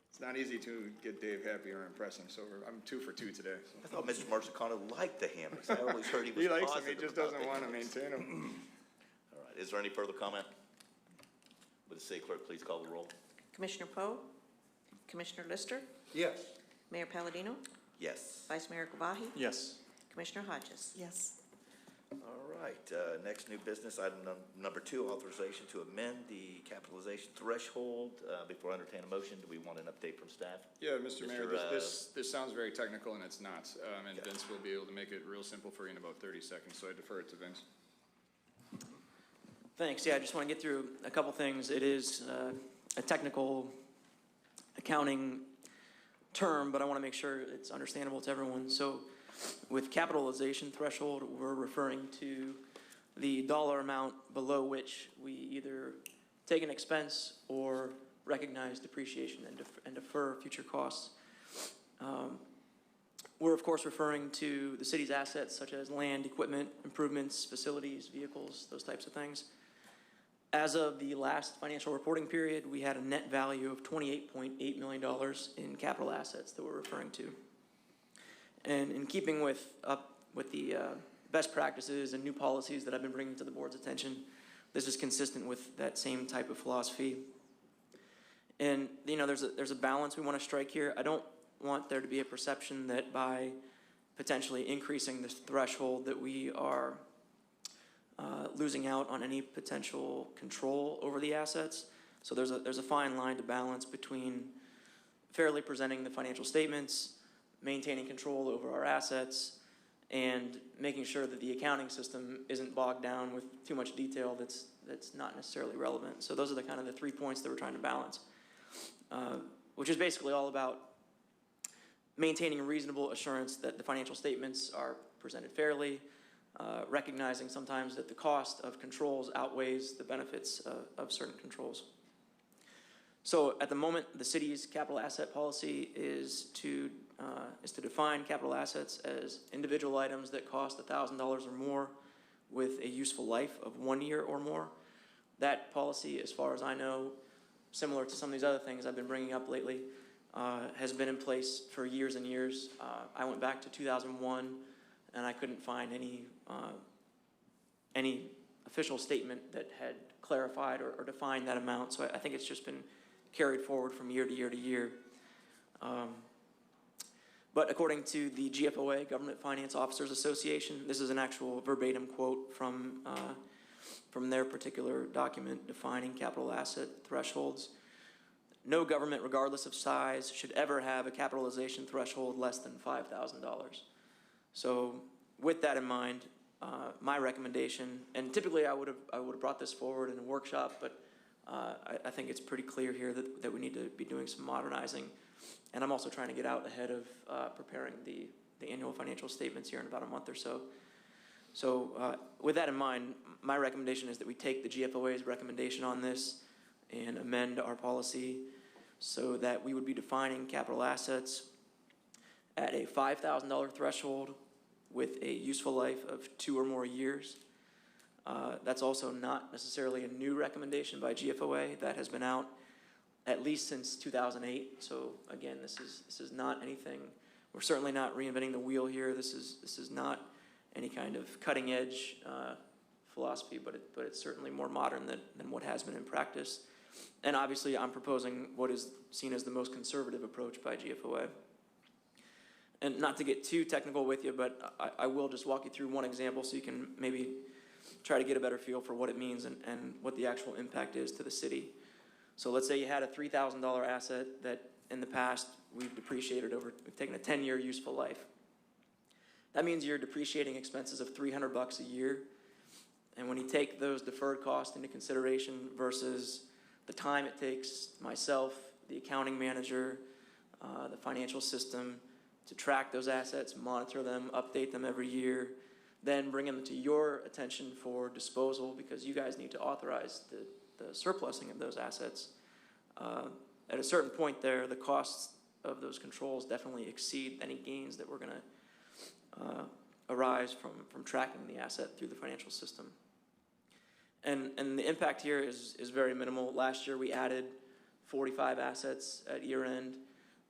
it's not easy to get Dave happy or impress him, so I'm 2 for 2 today. So. I thought Mr. Marzicano liked the hammocks. I always heard he was He likes them, he positive just about doesn't the want to hammocks. maintain them. All right, is there any further comment? Would the city clerk please call the roll? Commissioner Poe? Commissioner Lister? Yes. Mayor Palladino? Yes. Vice Mayor Gavahi? Yes. Commissioner Hodges? Yes. All right, next new business, item number 2, authorization to amend the capitalization threshold. Before I entertain a motion, do we want an update from staff? Yeah, Mr. Mayor, Mr., this sounds very technical, and it's not. And Vince will be able to make it real simple for you in about 30 seconds, so I defer it to Vince. Thanks. Yeah, I just want to get through a couple things. It is a technical accounting term, but I want to make sure it's understandable to everyone. So with capitalization threshold, we're referring to the dollar amount below which we either take an expense or recognize depreciation and defer future costs. We're of course referring to the city's assets such as land, equipment, improvements, facilities, vehicles, those types of things. As of the last financial reporting period, we had a net value of $28.8 million in capital assets that we're referring to. And in keeping with the best practices and new policies that I've been bringing to the board's attention, this is consistent with that same type of philosophy. And you know, there's a balance we want to strike here. I don't want there to be a perception that by potentially increasing this threshold that we are losing out on any potential control over the assets. So there's a fine line to balance between fairly presenting the financial statements, maintaining control over our assets, and making sure that the accounting system isn't bogged down with too much detail that's that's not necessarily relevant. So those are the kind of the 3 points that we're trying to balance, which is basically all about maintaining a reasonable assurance that the financial statements are presented fairly, recognizing sometimes that the cost of controls outweighs the benefits of certain controls. So at the moment, the city's capital asset policy is to define capital assets as individual items that cost $1,000 or more with a useful life of 1 year or more. That policy, as far as I know, similar to some of these other things I've been bringing up lately, has been in place for years and years. I went back to 2001, and I couldn't find any official statement that had clarified or defined that amount. So I think it's just been carried forward from year to year to year. But according to the GFOA, Government Finance Officers Association, this is an actual verbatim quote from their particular document defining capital asset thresholds. No government, regardless of size, should ever have a capitalization threshold less than $5,000. So with that in mind, my recommendation, and typically I would have brought this forward in a workshop, but I think it's pretty clear here that we need to be doing some modernizing. And I'm also trying to get out ahead of preparing the annual financial statements here in about a month or so. So with that in mind, my recommendation is that we take the GFOA's recommendation on this and amend our policy so that we would be defining capital assets at a $5,000 threshold with a useful life of 2 or more years. That's also not necessarily a new recommendation by GFOA. That has been out at least since 2008. So again, this is not anything. We're certainly not reinventing the wheel here. This is not any kind of cutting edge philosophy, but it's certainly more modern than what has been in practice. And obviously, I'm proposing what is seen as the most conservative approach by GFOA. And not to get too technical with you, but I will just walk you through one example so you can maybe try to get a better feel for what it means and what the actual impact is to the city. So let's say you had a $3,000 asset that in the past we've taken a 10-year useful life. That means you're depreciating expenses of $300 a year. And when you take those deferred costs into consideration versus the time it takes myself, the accounting manager, the financial system to track those assets, monitor them, update them every year, then bring them to your attention for disposal because you guys need to authorize the surplusing of those assets. At a certain point there, the costs of those controls definitely exceed any gains that we're going to arise from tracking the asset through the financial system. And the impact here is very minimal. Last year we added 45 assets at year end.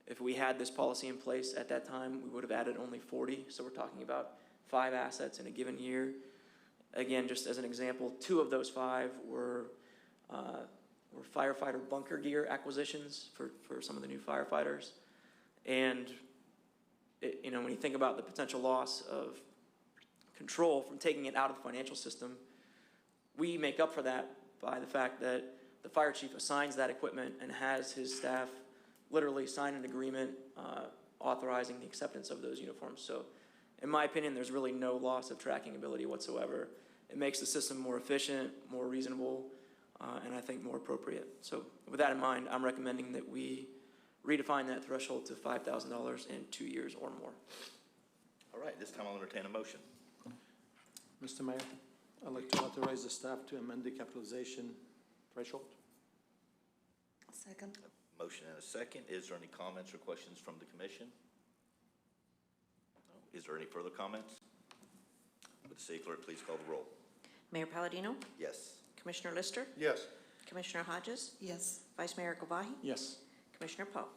If we had this policy in place at that time, we would have added only 40. So we're talking about 5 assets in a given year. Again, just as an example, 2 of those 5 were firefighter bunker gear acquisitions for some of the new firefighters. And when you think about the potential loss of control from taking it out of the financial system, we make up for that by the fact that the fire chief assigns that equipment and has his staff literally sign an agreement authorizing the acceptance of those uniforms. So in my opinion, there's really no loss of tracking ability whatsoever. It makes the system more efficient, more reasonable, and I think more appropriate. So with that in mind, I'm recommending that we redefine that threshold to $5,000 in 2 years or more. All right, this time I'll entertain a motion. Mr. Mayor, I'd like to authorize the staff to amend the capitalization threshold. Second. A motion and a second. Is there any comments or questions from the commission? No. Is there any further comments? Would the city clerk please call the roll? Mayor Palladino? Yes. Commissioner Lister? Yes. Commissioner Hodges? Yes. Vice Mayor Gavahi? Yes. Commissioner Poe? All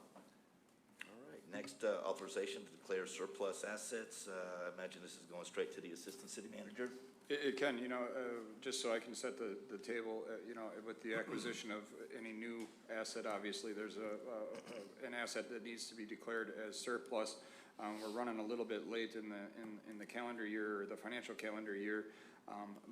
right, next authorization to declare surplus assets. I imagine this is going straight to the Assistant City Manager. It can, just so I can set the table, with the acquisition of any new asset, obviously there's an asset that needs to be declared as surplus. We're running a little bit late in the calendar year, or the financial calendar year,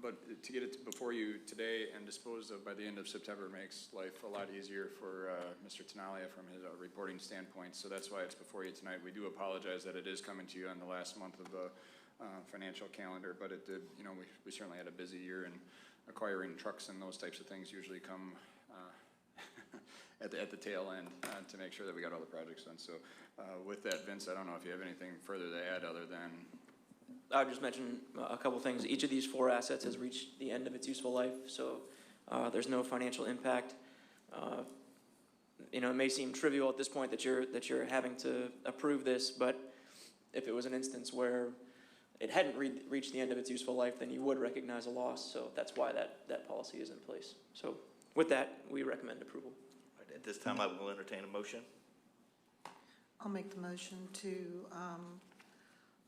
but to get it before you today and disposed of by the end of September makes life a lot easier for Mr. Tenalia from his reporting standpoint. So that's why it's before you tonight. We do apologize that it is coming to you on the last month of the financial calendar, but it did, we certainly had a busy year, and acquiring trucks and those types of things usually come at the tail end to make sure that we got all the projects done. So with that, Vince, I don't know if you have anything further to add other than. I would just mention a couple things. Each of these 4 assets has reached the end of its useful life, so there's no financial impact. You know, it may seem trivial at this point that you're having to approve this, but if it was an instance where it hadn't reached the end of its useful life, then you would recognize a loss. So that's why that policy is in place. So with that, we recommend approval. All right, at this time, I will entertain a motion. I'll make the motion to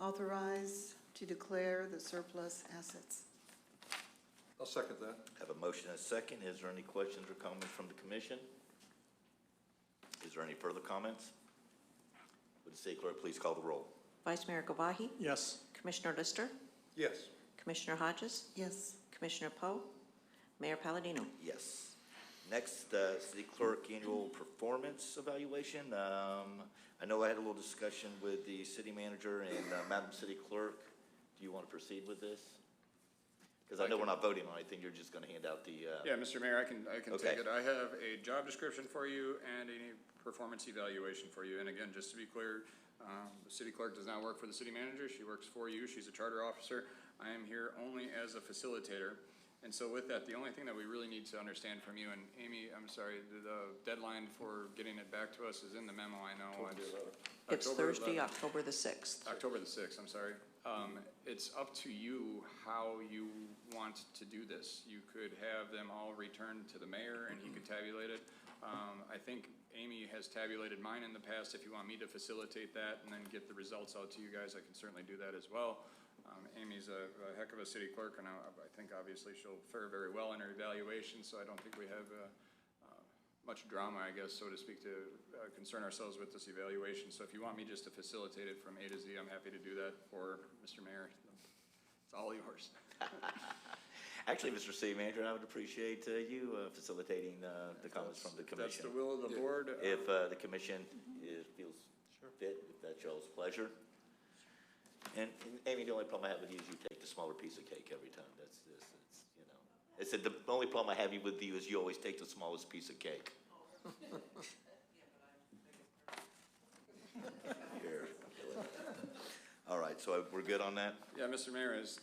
authorize to declare the surplus assets. I'll second that. Have a motion and a second. Is there any questions or comments from the commission? Is there any further comments? Would the city clerk please call the roll? Vice Mayor Gavahi? Yes. Commissioner Lister? Yes. Commissioner Hodges? Yes. Commissioner Poe? Mayor Palladino? Yes. Next, city clerk annual performance evaluation. I know I had a little discussion with the city manager and Madam City Clerk. Do you want to proceed with this? Because I know we're not voting on anything. You're just going to hand out the. Yeah, Mr. Mayor, I can Okay. take it. I have a job description for you and a performance evaluation for you. And again, just to be clear, the city clerk does not work for the city manager. She works for you. She's a charter officer. I am here only as a facilitator. And so with that, the only thing that we really need to understand from you, and Amy, I'm sorry, the deadline for getting it back to us is in the memo, I know. It's October Thursday, 11th. October the 6th. October the 6th, I'm sorry. It's up to you how you want to do this. You could have them all returned to the mayor and he could tabulate it. I think Amy has tabulated mine in the past. If you want me to facilitate that and then get the results out to you guys, I can certainly do that as well. Amy's a heck of a city clerk, and I think obviously she'll fare very well in her evaluation, so I don't think we have much drama, I guess, so to speak, to concern ourselves with this evaluation. So if you want me just to facilitate it from A to Z, I'm happy to do that for Mr. Mayor. It's all yours. Actually, Mr. City Manager, I would appreciate you facilitating the comments from the commission. That's the will of the board. If the commission feels fit, if that's y'all's pleasure. And Amy, the only problem I have with you is you take the smaller piece of cake every time. That's you know. I said the only problem I have with you is you always take the smallest piece of cake. Here. All right, so we're good on that? Yeah, Mr. Mayor, as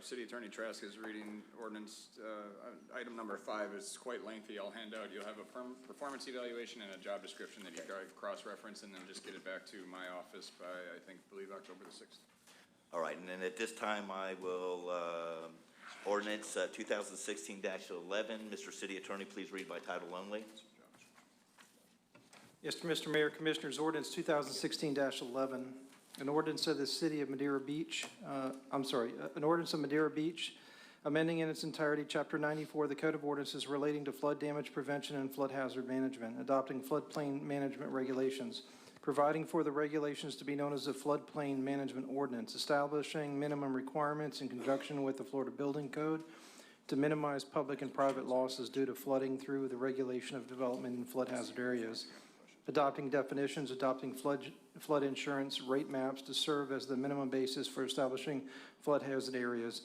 City Attorney Trask is reading ordinance, item number 5 is quite lengthy. I'll hand out, you'll have a performance evaluation and a job description that you cross-reference and then just get it back to my office by, I believe October the 6th. All right, and then at this time, I will, ordinance 2016-11. Mr. City Attorney, please read by title only. Yes, Mr. Mayor, Commissioners, ordinance 2016-11. An ordinance of the City of Madeira Beach, an ordinance of Madeira Beach, amending in its entirety Chapter 94 of the Code of Ordinances relating to flood damage prevention and flood hazard management, adopting floodplain management regulations, providing for the regulations to be known as the Floodplain Management Ordinance, establishing minimum requirements in conjunction with the Florida Building Code to minimize public and private losses due to flooding through the regulation of development in flood hazard areas, adopting definitions, adopting flood insurance rate maps to serve as the minimum basis for establishing flood hazard areas,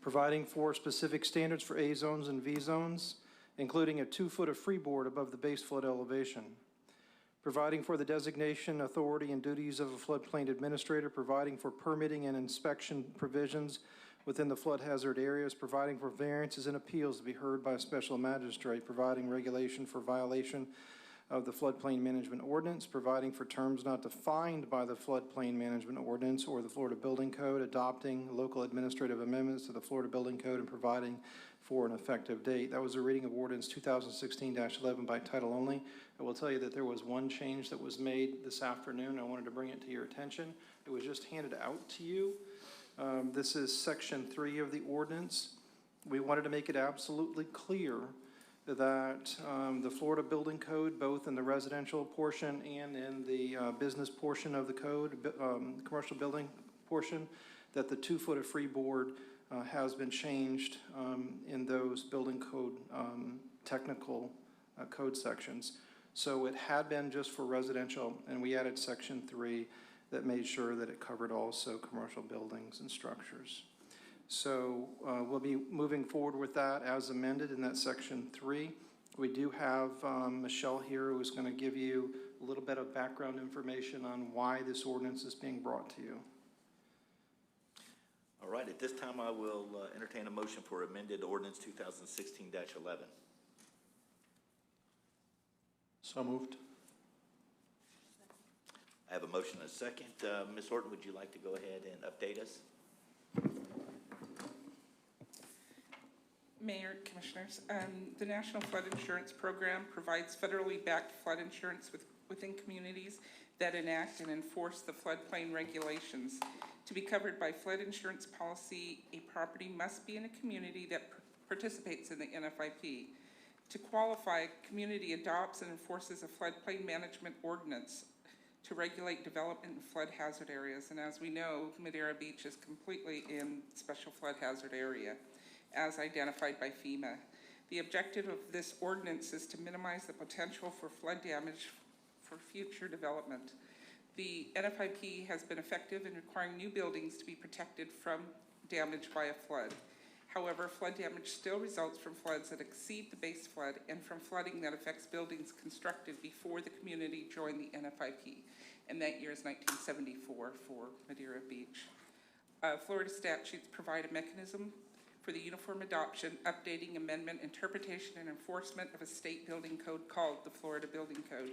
providing for specific standards for A zones and V zones, including a 2-foot of freeboard above the base flood elevation, providing for the designation, authority, and duties of a floodplain administrator, providing for permitting and inspection provisions within the flood hazard areas, providing for variances and appeals to be heard by a special magistrate, providing regulation for violation of the Floodplain Management Ordinance, providing for terms not defined by the Floodplain Management Ordinance or the Florida Building Code, adopting local administrative amendments to the Florida Building Code, and providing for an effective date. That was a reading of ordinance 2016-11 by title only. I will tell you that there was one change that was made this afternoon. I wanted to bring it to your attention. It was just handed out to you. This is section 3 of the ordinance. We wanted to make it absolutely clear that the Florida Building Code, both in the residential portion and in the business portion of the code, commercial building portion, that the 2-foot of freeboard has been changed in those building code technical code sections. So it had been just for residential, and we added section 3 that made sure that it covered also commercial buildings and structures. So we'll be moving forward with that as amended in that section 3. We do have Michelle here who's going to give you a little bit of background information on why this ordinance is being brought to you. All right, at this time, I will entertain a motion for amended ordinance 2016-11. So moved. I have a motion and a second. Ms. Horton, would you like to go ahead and update us? Mayor, Commissioners, the National Flood Insurance Program provides federally backed flood insurance within communities that enact and enforce the floodplain regulations. To be covered by flood insurance policy, a property must be in a community that participates in the NFIP. To qualify, a community adopts and enforces a floodplain management ordinance to regulate development in flood hazard areas. And as we know, Madeira Beach is completely in special flood hazard area, as identified by FEMA. The objective of this ordinance is to minimize the potential for flood damage for future development. The NFIP has been effective in requiring new buildings to be protected from damage by a flood. However, flood damage still results from floods that exceed the base flood and from flooding that affects buildings constructed before the community joined the NFIP. And that year is 1974 for Madeira Beach. Florida statutes provide a mechanism for the uniform adoption, updating, amendment, interpretation, and enforcement of a state building code called the Florida Building Code.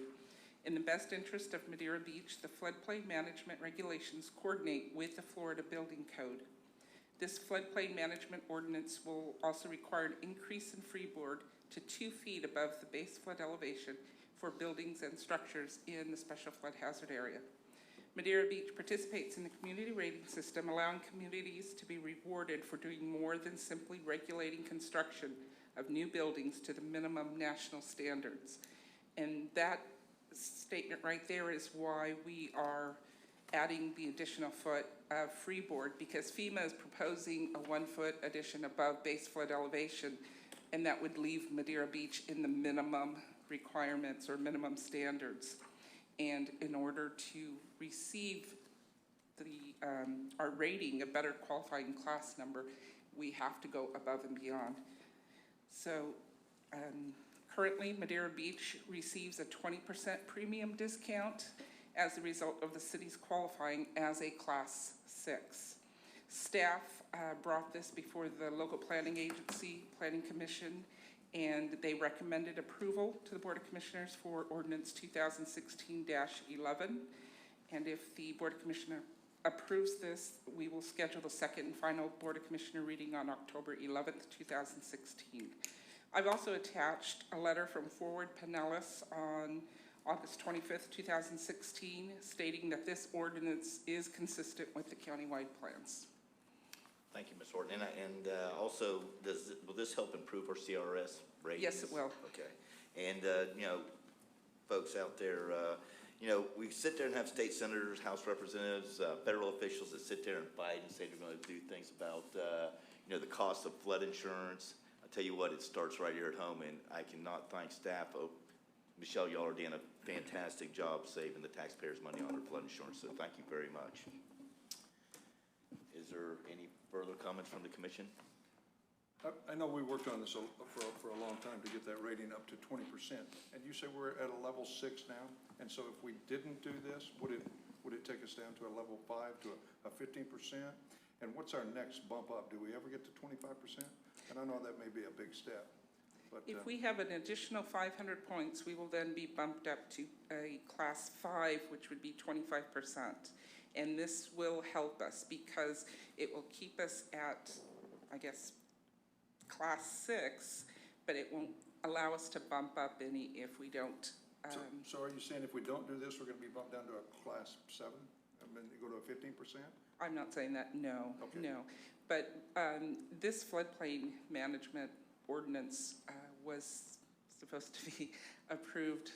In the best interest of Madeira Beach, the floodplain management regulations coordinate with the Florida Building Code. This floodplain management ordinance will also require an increase in freeboard to 2 feet above the base flood elevation for buildings and structures in the special flood hazard area. Madeira Beach participates in the community rating system, allowing communities to be rewarded for doing more than simply regulating construction of new buildings to the minimum national standards. And that statement right there is why we are adding the additional foot of freeboard, because FEMA is proposing a 1 foot addition above base flood elevation, and that would leave Madeira Beach in the minimum requirements or minimum standards. And in order to receive our rating, a better qualifying class number, we have to go above and beyond. So currently, Madeira Beach receives a 20% premium discount as a result of the city's qualifying as a Class 6. Staff brought this before the local planning agency, Planning Commission, and they recommended approval to the Board of Commissioners for Ordinance 2016-11. And if the Board of Commissioners approves this, we will schedule the second and final Board of Commissioner reading on October 11th, 2016. I've also attached a letter from Forward Pinellas on August 25th, 2016, stating that this ordinance is consistent with the countywide plans. Thank you, Ms. Horton. And also, will this help improve our CRS ratings? Yes, it will. Okay. And, you know, folks out there, you know, we sit there and have state senators, House representatives, federal officials that sit there and fight and say they're going to do things about, you know, the cost of flood insurance. I'll tell you what, it starts right here at home, and I cannot thank staff. Michelle, y'all are doing a fantastic job saving the taxpayers' money on their flood insurance, so thank you very much. Is there any further comments from the commission? I know we worked on this for a long time to get that rating up to 20%. And you say we're at a level 6 now? And so if we didn't do this, would it take us down to a level 5 to a 15%? And what's our next bump up? Do we ever get to 25%? And I know that may be a big step. But, if we have an additional 500 points, we will then be bumped up to a Class 5, which would be 25%. And this will help us because it will keep us at, I guess, Class 6, but it won't allow us to bump up any if we don't. So are you saying if we don't do this, we're going to be bumped down to a Class 7? And then go to a 15%? I'm not saying that, no, Okay. no. But this floodplain management ordinance was supposed to be approved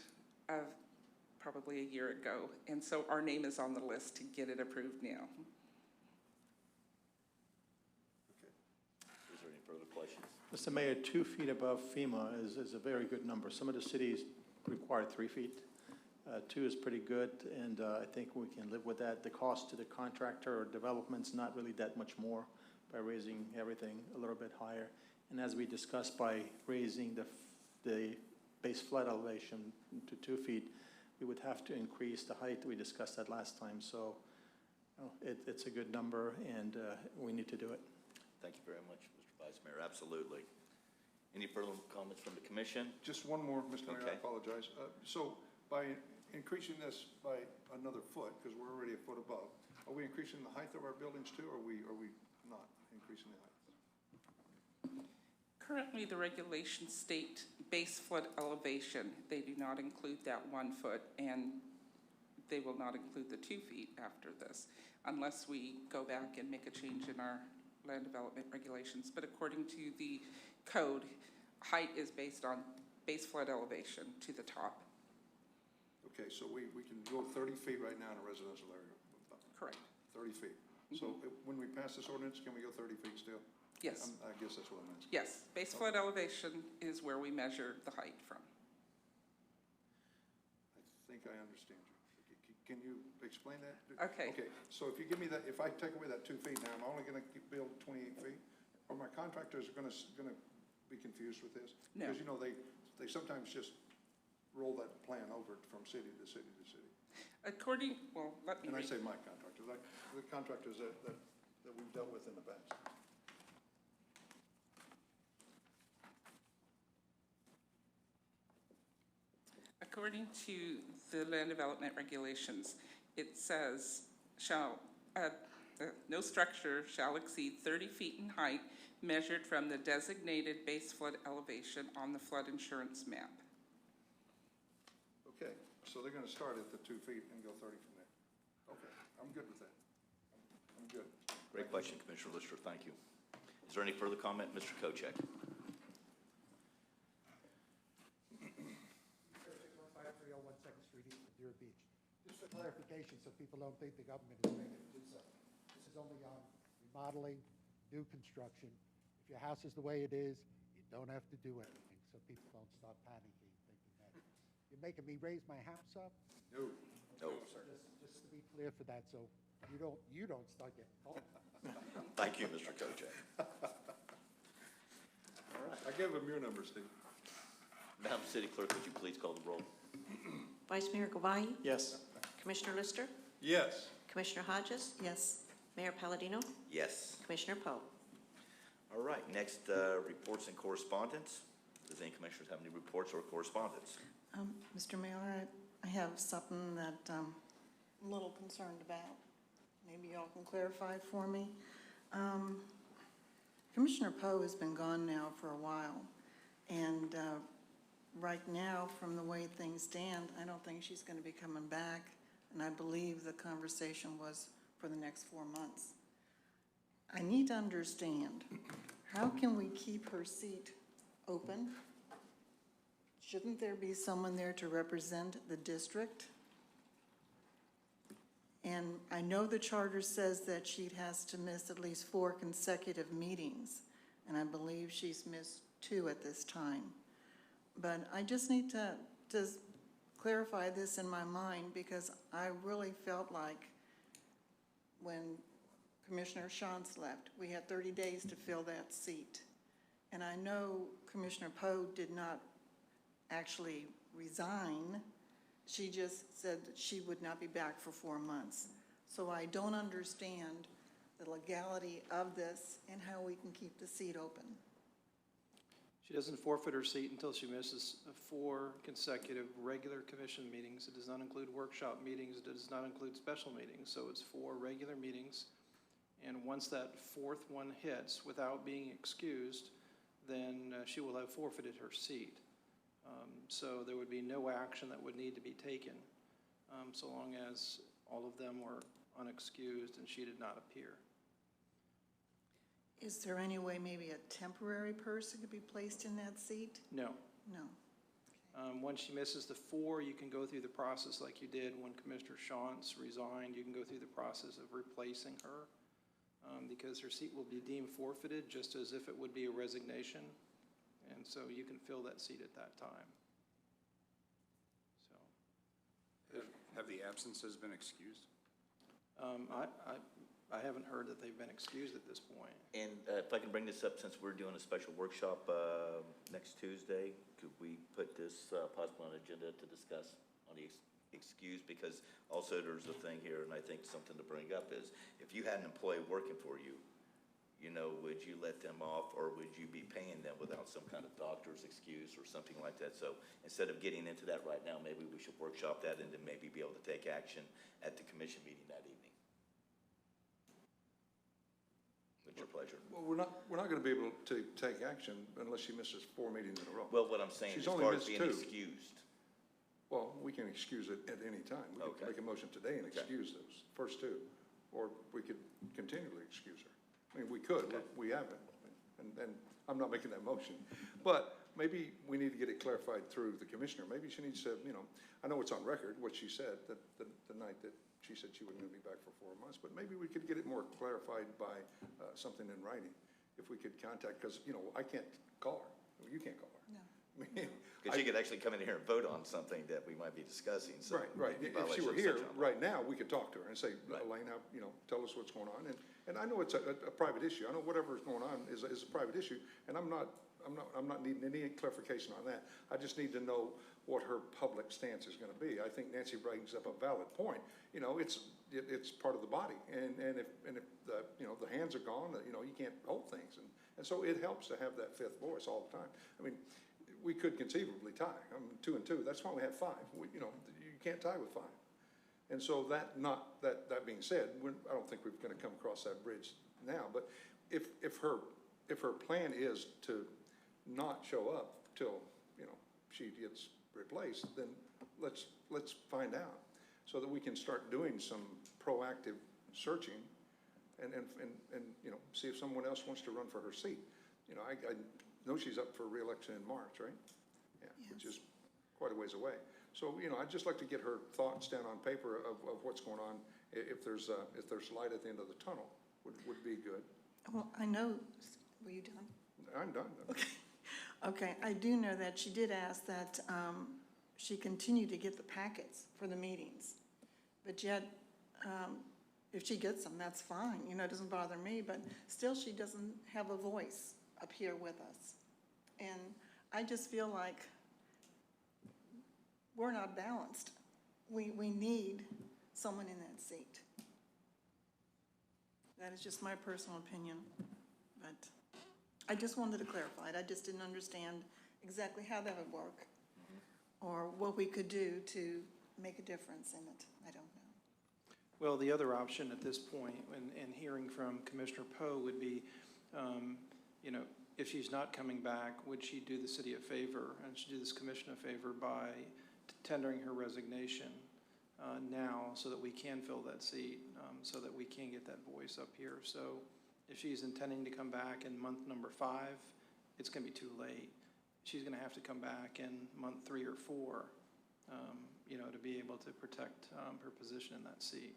probably a year ago. And so our name is on the list to get it approved now. Okay. Is there any further questions? Mr. Mayor, 2 feet above FEMA is a very good number. Some of the cities require 3 feet. 2 is pretty good, and I think we can live with that. The cost to the contractor or development's not really that much more, by raising everything a little bit higher. And as we discussed, by raising the base flood elevation to 2 feet, we would have to increase the height. We discussed that last time. So it's a good number, and we need to do it. Thank you very much, Mr. Vice Mayor. Absolutely. Any further comments from the commission? Just one more, Mr. Mayor, I Okay. apologize. So by increasing this by another foot, because we're already a foot above, are we increasing the height of our buildings too, or are we not increasing the height? Currently, the regulations state base flood elevation. They do not include that 1 foot, and they will not include the 2 feet after this, unless we go back and make a change in our land development regulations. But according to the code, height is based on base flood elevation to the top. Okay, so we can go 30 feet right now in a residential area? Correct. 30 feet. So when we pass this ordinance, can we go 30 feet still? Yes. I guess that's what I'm asking. Yes, base flood elevation is where we measure the height from. I think I understand you. Can you explain that? Okay. Okay, so if you give me that, if I take away that 2 feet now, I'm only going to build 28 feet? Are my contractors going to be confused with this? No. Because, you know, they sometimes just roll that plan over from city to city to city. According, well, let me And I read. say my contractors, the contractors that we've dealt with in the past. According to the land development regulations, it says, no structure shall exceed 30 feet in height measured from the designated base flood elevation on the flood insurance map. Okay, so they're going to start at the 2 feet and go 30 from there. Okay, I'm good with that. I'm good. Great question, Commissioner Lister. Thank you. Is there any further comment? Mr. Kochek. 5301 Second Street East, Madeira Beach. Just for clarification, so people don't think the government is making it do something. This is only on remodeling, new construction. If your house is the way it is, you don't have to do anything, so people don't start panicking, thinking that you're making me raise my house up. No. No, sir. Just to be clear for that, so you don't start getting called. Thank you, Mr. Kochek. All right, I gave them your number, Steve. Madam City Clerk, would you please call the roll? Vice Mayor Gavahi? Yes. Commissioner Lister? Yes. Commissioner Hodges? Yes. Mayor Palladino? Yes. Commissioner Poe? All right, next, reports and correspondence. Does any commissioners have any reports or correspondence? Mr. Mayor, I have something that I'm a little concerned about. Maybe y'all can clarify for me. Commissioner Poe has been gone now for a while, and right now, from the way things stand, I don't think she's going to be coming back, and I believe the conversation was for the next 4 months. I need to understand, how can we keep her seat open? Shouldn't there be someone there to represent the district? And I know the charter says that she has to miss at least 4 consecutive meetings, and I believe she's missed 2 at this time. But I just need to clarify this in my mind, because I really felt like when Commissioner Shantz left, we had 30 days to fill that seat. And I know Commissioner Poe did not actually resign. She just said that she would not be back for 4 months. So I don't understand the legality of this and how we can keep the seat open. She doesn't forfeit her seat until she misses 4 consecutive regular commission meetings. It does not include workshop meetings. It does not include special meetings. So it's 4 regular meetings. And once that 4th one hits without being excused, then she will have forfeited her seat. So there would be no action that would need to be taken so long as all of them were unexcused and she did not appear. Is there any way maybe a temporary person could be placed in that seat? No. No. Once she misses the 4, you can go through the process like you did when Commissioner Shantz resigned. You can go through the process of replacing her because her seat will be deemed forfeited just as if it would be a resignation. And so you can fill that seat at that time. So, Have the absences been excused? I haven't heard that they've been excused at this point. And if I can bring this up, since we're doing a special workshop next Tuesday, could we put this possibly on agenda to discuss on the excuse? Because also there's a thing here, and I think something to bring up is, if you had an employee working for you, you know, would you let them off, or would you be paying them without some kind of doctor's excuse or something like that? So instead of getting into that right now, maybe we should workshop that and then maybe be able to take action at the commission meeting that evening. It's your pleasure. Well, we're not gonna be able to take action unless she misses 4 meetings in a row. Well, what I'm saying She's as only far as missed being 2. excused. Well, we can excuse it at any time. We Okay. can make a motion today and Okay. excuse those first 2, or we could continually excuse her. I mean, we could, Okay. we haven't, and I'm not making that motion. But maybe we need to get it clarified through the commissioner. Maybe she needs to, you know, I know it's on record what she said, that the night that she said she wasn't gonna be back for 4 months, but maybe we could get it more clarified by something in writing. If we could contact, because, you know, I can't call her, you can't call her. No. I mean, Because you could actually come in here and vote on something that we might be discussing, so. Right. maybe If she violation were of here sunshine law. right now, we could talk to her and say, Right. Elaine, you know, tell us what's going on. And I know it's a private issue. I know whatever's going on is a private issue, and I'm not needing any clarification on that. I just need to know what her public stance is gonna be. I think Nancy brings up a valid point. You know, it's part of the body, and if the, you know, the hands are gone, you know, you can't hold things. And so it helps to have that fifth voice all the time. I mean, we could conceivably tie. I mean, 2 and 2, that's why we have 5. You know, you can't tie with 5. And so that being said, I don't think we're gonna come across that bridge now, but if her plan is to not show up till, you know, she gets replaced, then let's find out, so that we can start doing some proactive searching and, you know, see if someone else wants to run for her seat. You know, I know she's up for re-election in March, right? Yeah, which is quite a ways away. So, you know, I'd just like to get her thoughts down on paper of what's going on. If there's light at the end of the tunnel, would be good. Well, I know, were you done? I'm done. Okay. Okay, I do know that she did ask that she continue to get the packets for the meetings. But yet, if she gets them, that's fine, you know, it doesn't bother me, but still she doesn't have a voice up here with us. And I just feel like we're not balanced. We need someone in that seat. That is just my personal opinion, but I just wanted to clarify it. I just didn't understand exactly how that would work or what we could do to make a difference in it. I don't know. Well, the other option at this point, and hearing from Commissioner Poe, would be, you know, if she's not coming back, would she do the city a favor, and should do this commission a favor by tendering her resignation now, so that we can fill that seat, so that we can get that voice up here. So if she's intending to come back in month number 5, it's going to be too late. She's going to have to come back in month 3 or 4, you know, to be able to protect her position in that seat.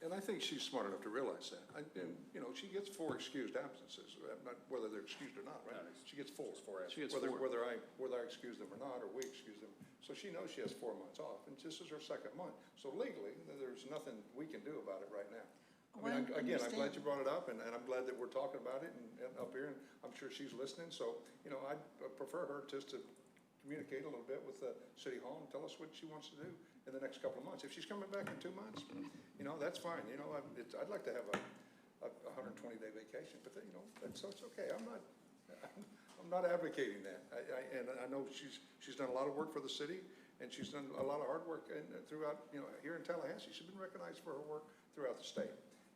And I think she's smart enough to realize that. And, you know, she gets 4 excused absences, not whether they're excused or not, right? She gets 4. She gets Whether I excuse them or not, or we excuse them. So she knows she has 4 months off, and this is her 2nd month. So legally, there's nothing we can do about it right now. I mean, again, I'm glad you brought it up, and I'm glad that we're talking about it and up here, and I'm sure she's listening. So, you know, I'd prefer her just to communicate a little bit with the city hall and tell us what she wants to do in the next couple of months. If she's coming back in 2 months, you know, that's fine. You know, I'd like to have a 120-day vacation, but you know, so it's okay. I'm not advocating that. And I know she's done a lot of work for the city, and she's done a lot of hard work throughout, you know, here in Tallahassee. She's been recognized for her work throughout the state.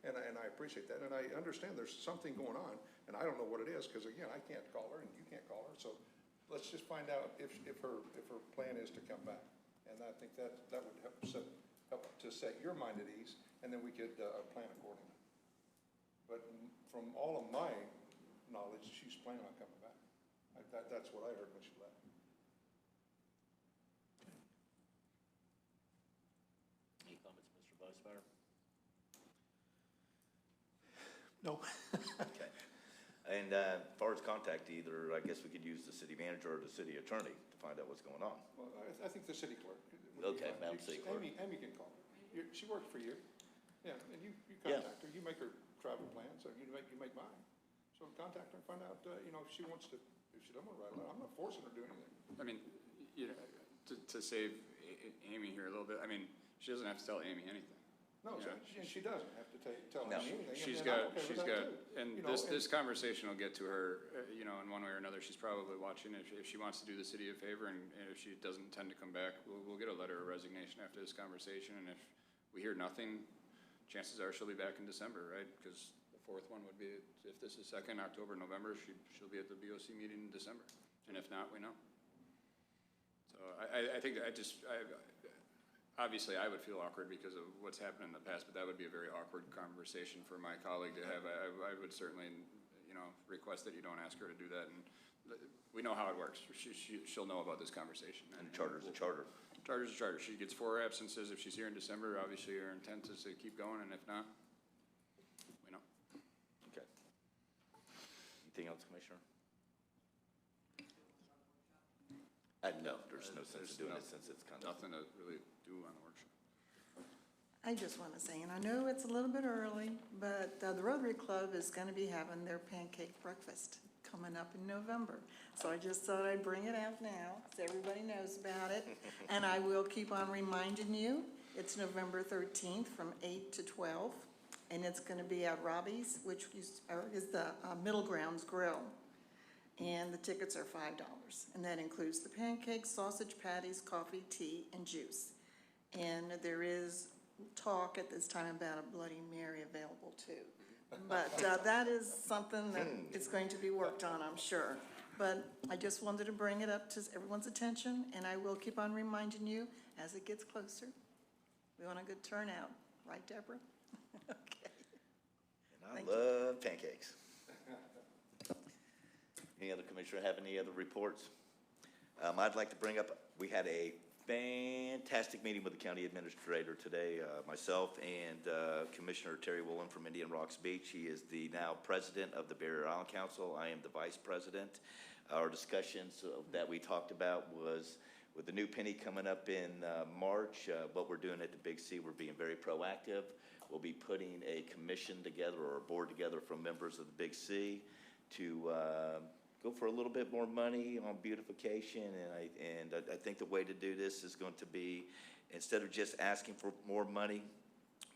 And I appreciate that, and I understand there's something going on, and I don't know what it is, because again, I can't call her, and you can't call her, so let's just find out if her plan is to come back, and I think that would help to set your mind at ease, and then we could plan accordingly. But from all of my knowledge, she's planning on coming back. That's what I heard when she left. Any comments, Mr. Vice Mayor? No. Okay. And as far as contact, either, I guess we could use the city manager or the city attorney to find out what's going on. Well, I think the city clerk. Okay, Madam City Clerk. Amy can call her. She worked for you. Yeah, and you Yeah. contact her, you make her travel plans, or you make mine. So contact her and find out, if she wants to, if she don't want to ride along, I'm not forcing her to do anything. I mean, you know, to save Amy here a little bit, I mean, she doesn't have to tell Amy anything. No, Yeah. she doesn't have to tell No. me anything. She's and I'm got, okay with she's that, got, too. and You know, this conversation will get to her, in one way or another. She's probably watching. If she wants to do the city a favor, and if she doesn't intend to come back, we'll get a letter of resignation after this conversation. And if we hear nothing, chances are she'll be back in December, right? Because the fourth one would be, if this is 2nd, October, November, she'll be at the BOC meeting in December. And if not, we know. So I think obviously, I would feel awkward because of what's happened in the past, but that would be a very awkward conversation for my colleague to have. I would certainly, request that you don't ask her to do that. And we know how it works. She'll know about this conversation. And the charter's a charter. Charter's a charter. She gets 4 absences. If she's here in December, obviously her intent is to keep going, and if not, we know. Okay. Anything else, Commissioner? No, there's no sense in doing it since it's kind of. Nothing to really do on the workshop. I just want to say, and I know it's a little bit early, but the Rotary Club is going to be having their pancake breakfast coming up in November. So I just thought I'd bring it out now, so everybody knows about it. And I will keep on reminding you, it's November 13th from 8 to 12, and it's going to be at Robbie's, which is the Middle Grounds Grill. And the tickets are $5, and that includes the pancakes, sausage patties, coffee, tea, and juice. And there is talk at this time about a Bloody Mary available too. But that is something that is going to be worked on, I'm sure. But I just wanted to bring it up to everyone's attention, and I will keep on reminding you as it gets closer. We want a good turnout, right, Deborah? Okay. And I love pancakes. Any other commissioner have any other reports? I'd like to bring up, we had a fantastic meeting with the county administrator today. Myself and Commissioner Terry Woolen from Indian Rocks Beach. He is the now president of the Barrier Island Council. I am the vice president. Our discussions that we talked about was with the new penny coming up in March, what we're doing at the Big C, we're being very proactive. We'll be putting a commission together or a board together from members of the Big C to go for a little bit more money on beautification, and I think the way to do this is going to be, instead of just asking for more money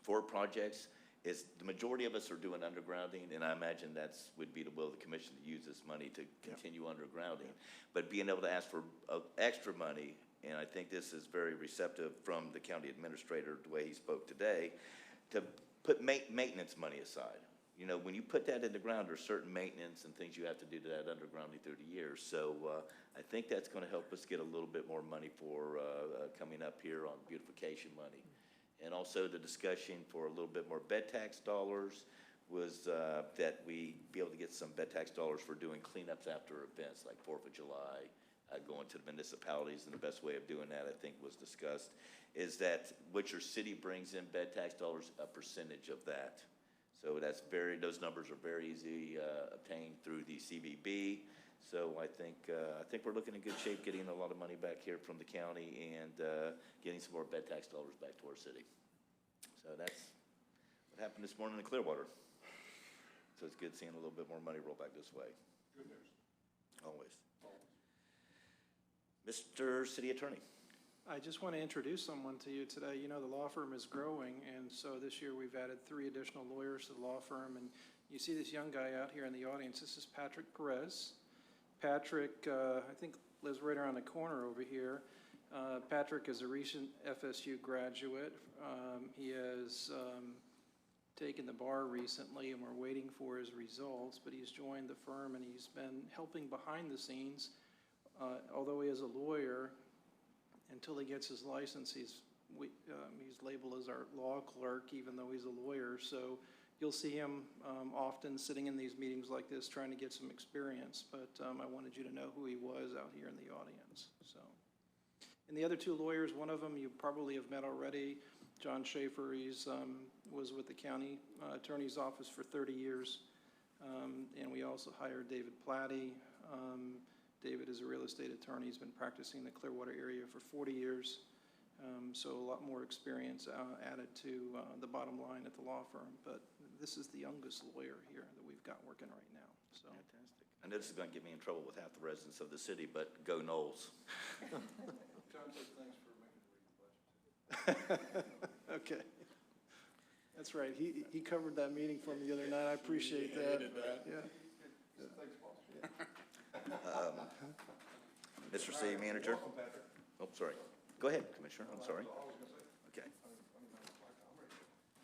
for projects, is the majority of us are doing undergrounding, and I imagine would be the will of the commission to use this money to continue undergrounding. But being able to ask for extra money, and I think this is very receptive from the county administrator, the way he spoke today, to put maintenance money aside. You know, when you put that in the ground, there's certain maintenance and things you have to do to that undergrounding through the years. So I think that's going to help us get a little bit more money for coming up here on beautification money. And also the discussion for a little bit more bed tax dollars was that we be able to get some bed tax dollars for doing cleanups after events like 4th of July, going to the municipalities, and the best way of doing that, I think, was discussed, is that what your city brings in bed tax dollars, a percentage of that. So those numbers are very easy obtained through the CVB. So I think we're looking in good shape, getting a lot of money back here from the county and getting some more bed tax dollars back to our city. So that's what happened this morning in Clearwater. So it's good seeing a little bit more money roll back this way. Good news. Always. Mr. City Attorney. I just want to introduce someone to you today. You know, the law firm is growing, and so this year we've added 3 additional lawyers to the law firm. And you see this young guy out here in the audience. This is Patrick Perez. Patrick, I think, lives right around the corner over here. Patrick is a recent FSU graduate. He has taken the bar recently, and we're waiting for his results, but he's joined the firm, and he's been helping behind the scenes. Although he is a lawyer, until he gets his license, he's labeled as our law clerk, even though he's a lawyer. So you'll see him often sitting in these meetings like this, trying to get some experience. But I wanted you to know who he was out here in the audience. So, and the other 2 lawyers, one of them you probably have met already, John Schaefer. He's was with the county attorney's office for 30 years, and we also hired David Platty. David is a real estate attorney. He's been practicing in the Clearwater area for 40 years. So a lot more experience added to the bottom line at the law firm. But this is the youngest lawyer here that we've got working right now, so. Fantastic. I know this is going to get me in trouble with half the residents of the city, but go Knowles. John said thanks for making me read the budget. Okay. That's right. He covered that meeting for me the other night. I appreciate that. Yeah. Thanks, boss. Mr. City Manager? Oh, sorry. Go ahead, Commissioner. I'm sorry. Okay.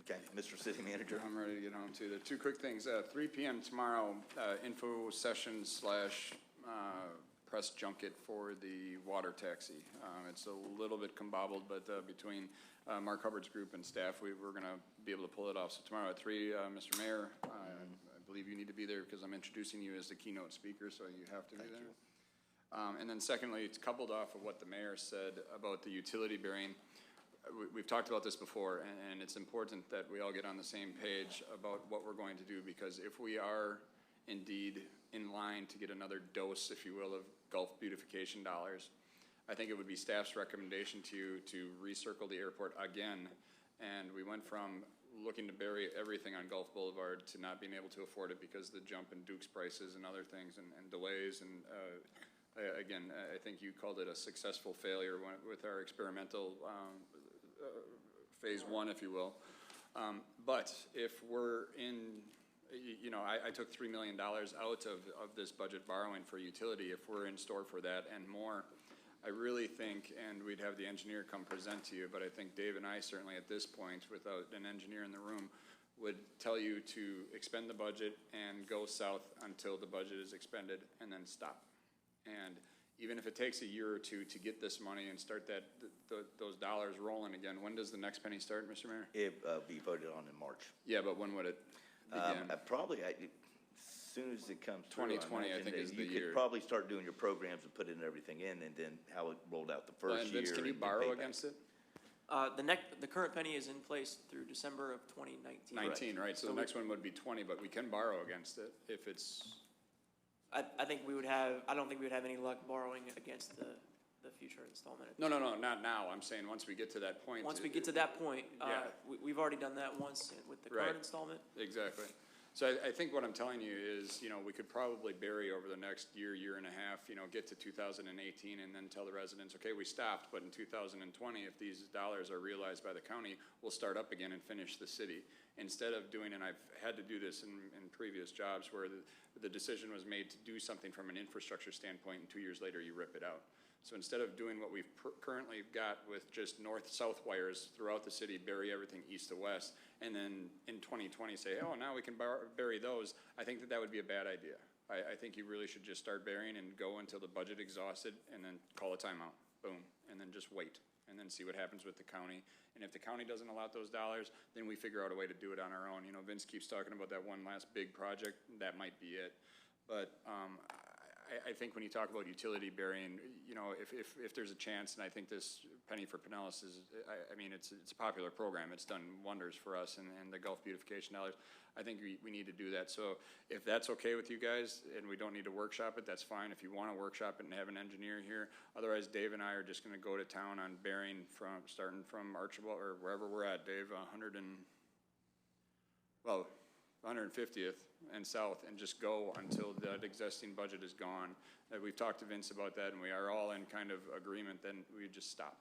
Okay, Mr. City Manager? I'm ready to get on to the two quick things. 3 p.m. tomorrow, info session / press junket for the water taxi. It's a little bit combobbled, but between Mark Hubbard's group and staff, we're going to be able to pull it off. So tomorrow at 3, Mr. Mayor, I believe you need to be there because I'm introducing you as the keynote speaker, so you have to be there. And then secondly, it's coupled off of what the mayor said about the utility bearing. We've talked about this before, and it's important that we all get on the same page about what we're going to do, because if we are indeed in line to get another dose, if you will, of Gulf beautification dollars, I think it would be staff's recommendation to you to recircle the airport again. And we went from looking to bury everything on Gulf Boulevard to not being able to afford it because of the jump in Duke's prices and other things and delays. And again, I think you called it a successful failure with our experimental phase 1, if you will. But if we're in, you know, I took $3 million out of this budget borrowing for utility. If we're in store for that and more, I really think, and we'd have the engineer come present to you, but I think Dave and I certainly at this point, without an engineer in the room, would tell you to expend the budget and go south until the budget is expended and then stop. And even if it takes a year or two to get this money and start those dollars rolling again, when does the next penny start, Mr. Mayor? It be voted on in March. Yeah, but when would it begin? Probably as soon as it comes through. 2020, I think, is the year. You could probably start doing your programs and putting everything in, and then how it rolled out the first year. Vince, can you borrow against it? The current penny is in place through December of 2019. 19, right? So the next one would be 20, but we can borrow against it if it's. I think we would have, I don't think we would have any luck borrowing against the future installment. No, not now. I'm saying once we get to that point. Once we get to that point, Yeah. we've already done that once with the current installment. Exactly. So I think what I'm telling you is, you know, we could probably bury over the next year and a half, you know, get to 2018 and then tell the residents, okay, we stopped, but in 2020, if these dollars are realized by the county, we'll start up again and finish the city. Instead of doing, and I've had to do this in previous jobs where the decision was made to do something from an infrastructure standpoint and 2 years later you rip it out. So instead of doing what we've currently got with just north-south wires throughout the city, bury everything east to west, and then in 2020 say, oh, now we can bury those, I think that would be a bad idea. I think you really should just start burying and go until the budget exhausted and then call a timeout, boom, and then just wait, and then see what happens with the county. And if the county doesn't allot those dollars, then we figure out a way to do it on our own. You know, Vince keeps talking about that one last big project, that might be it. But I think when you talk about utility burying, you know, if there's a chance, and I think this Penny for Pinellas is, I mean, it's a popular program. It's done wonders for us and the Gulf beautification dollars. I think we need to do that. So if that's okay with you guys and we don't need to workshop it, that's fine. If you want to workshop it and have an engineer here, otherwise Dave and I are just going to go to town on burying starting from Archibald or wherever we're at, Dave, 150th and south, and just go until that existing budget is gone. We've talked to Vince about that, and we are all in kind of agreement. Then we just stop.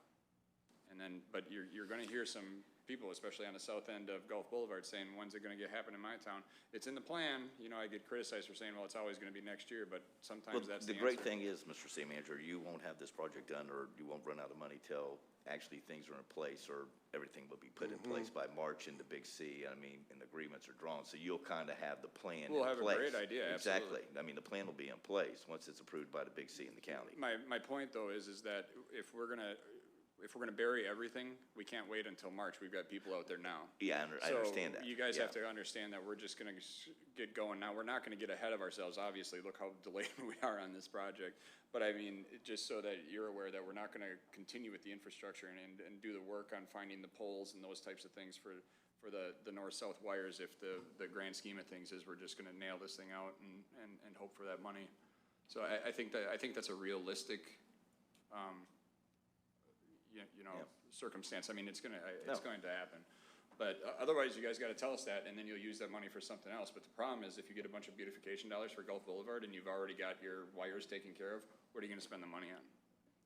And then, but you're going to hear some people, especially on the south end of Gulf Boulevard, saying, "When's it going to happen in my town?" It's in the plan. You know, I get criticized for saying, "Well, it's always going to be next year," but sometimes that's the great answer. thing is, Mr. City Manager, you won't have this project done, or you won't run out of money till actually things are in place, or everything will be put in place by March in the Big C. I mean, and agreements are drawn, so you'll kind of have the plan We'll in have place. a great idea, Exactly. absolutely. I mean, the plan will be in place once it's approved by the Big C in the county. My point though is that if we're gonna bury everything, we can't wait until March. We've got people out there now. Yeah, I understand that. So you guys Yeah. have to understand that we're just gonna get going now. We're not gonna get ahead of ourselves, obviously. Look how delayed we are on this project. But I mean, just so that you're aware that we're not gonna continue with the infrastructure and do the work on finding the poles and those types of things for the north-south wires if the grand scheme of things is we're just gonna nail this thing out and hope for that money. So I think that's a realistic you know, circumstance. I mean, it's going to happen. But otherwise, you guys got to tell us that, and then you'll use that money for something else. But the problem is, if you get a bunch of beautification dollars for Gulf Boulevard and you've already got your wires taken care of, what are you going to spend the money on?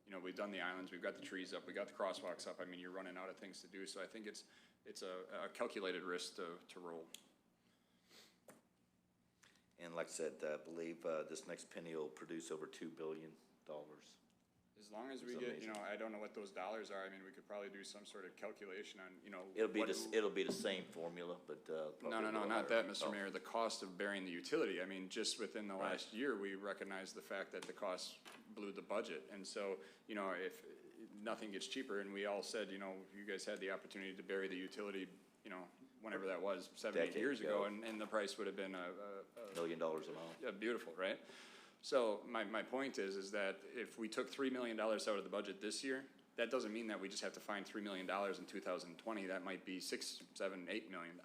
You know, we've done the islands, we've got the trees up, we got the crosswalks up. I mean, you're running out of things to do. So I think it's a calculated risk to roll. And like I said, I believe this next penny will produce over $2 billion. As long as we get, you know, I don't know what those dollars are. I mean, we could probably do some sort of calculation on, you know. It'll be the same formula, but No, not that, Mr. Mayor. The cost of burying the utility. I mean, just within the last year, we recognized the fact that the cost blew the budget. And so, you know, if nothing gets cheaper, and we all said, you know, you guys had the opportunity to bury the utility, you know, whenever that was, 7-8 years ago, and the price would have been $1 million a mile. Yeah, beautiful, right? So my point is that if we took $3 million out of the budget this year, that doesn't mean that we just have to find $3 million in 2020. That might be $6, $7, $8 million.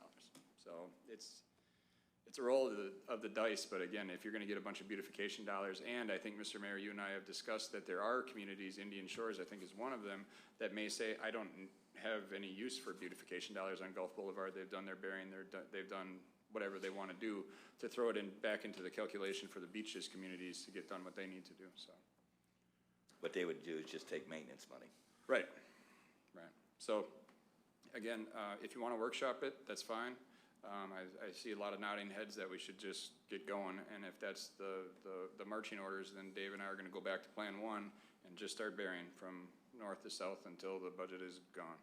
So it's a roll of the dice. But again, if you're going to get a bunch of beautification dollars, and I think, Mr. Mayor, you and I have discussed that there are communities, Indian Shores, I think is one of them, that may say, I don't have any use for beautification dollars on Gulf Boulevard. They've done their burying, they've done whatever they want to do to throw it back into the calculation for the beaches communities to get done what they need to do, so. What they would do is just take maintenance money. Right. So, again, if you want to workshop it, that's fine. I see a lot of nodding heads that we should just get going, and if that's the marching orders, then Dave and I are going to go back to Plan 1 and just start burying from north to south until the budget is gone.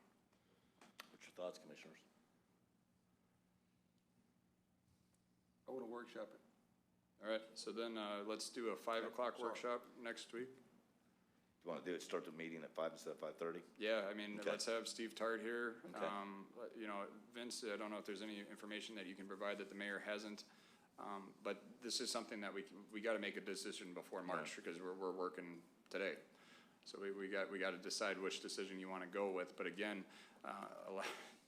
What's your thoughts, Commissioners? I want to workshop it. All right, so then let's do a 5 o'clock workshop next week. You want to do it, start the meeting at 5 instead of 5:30? Yeah, I mean, Okay. let's have Steve Tart here. Okay. You know, Vince, I don't know if there's any information that you can provide that the mayor hasn't, but this is something that we got to make a decision before March because we're working today. So we got to decide which decision you want to go with. But again,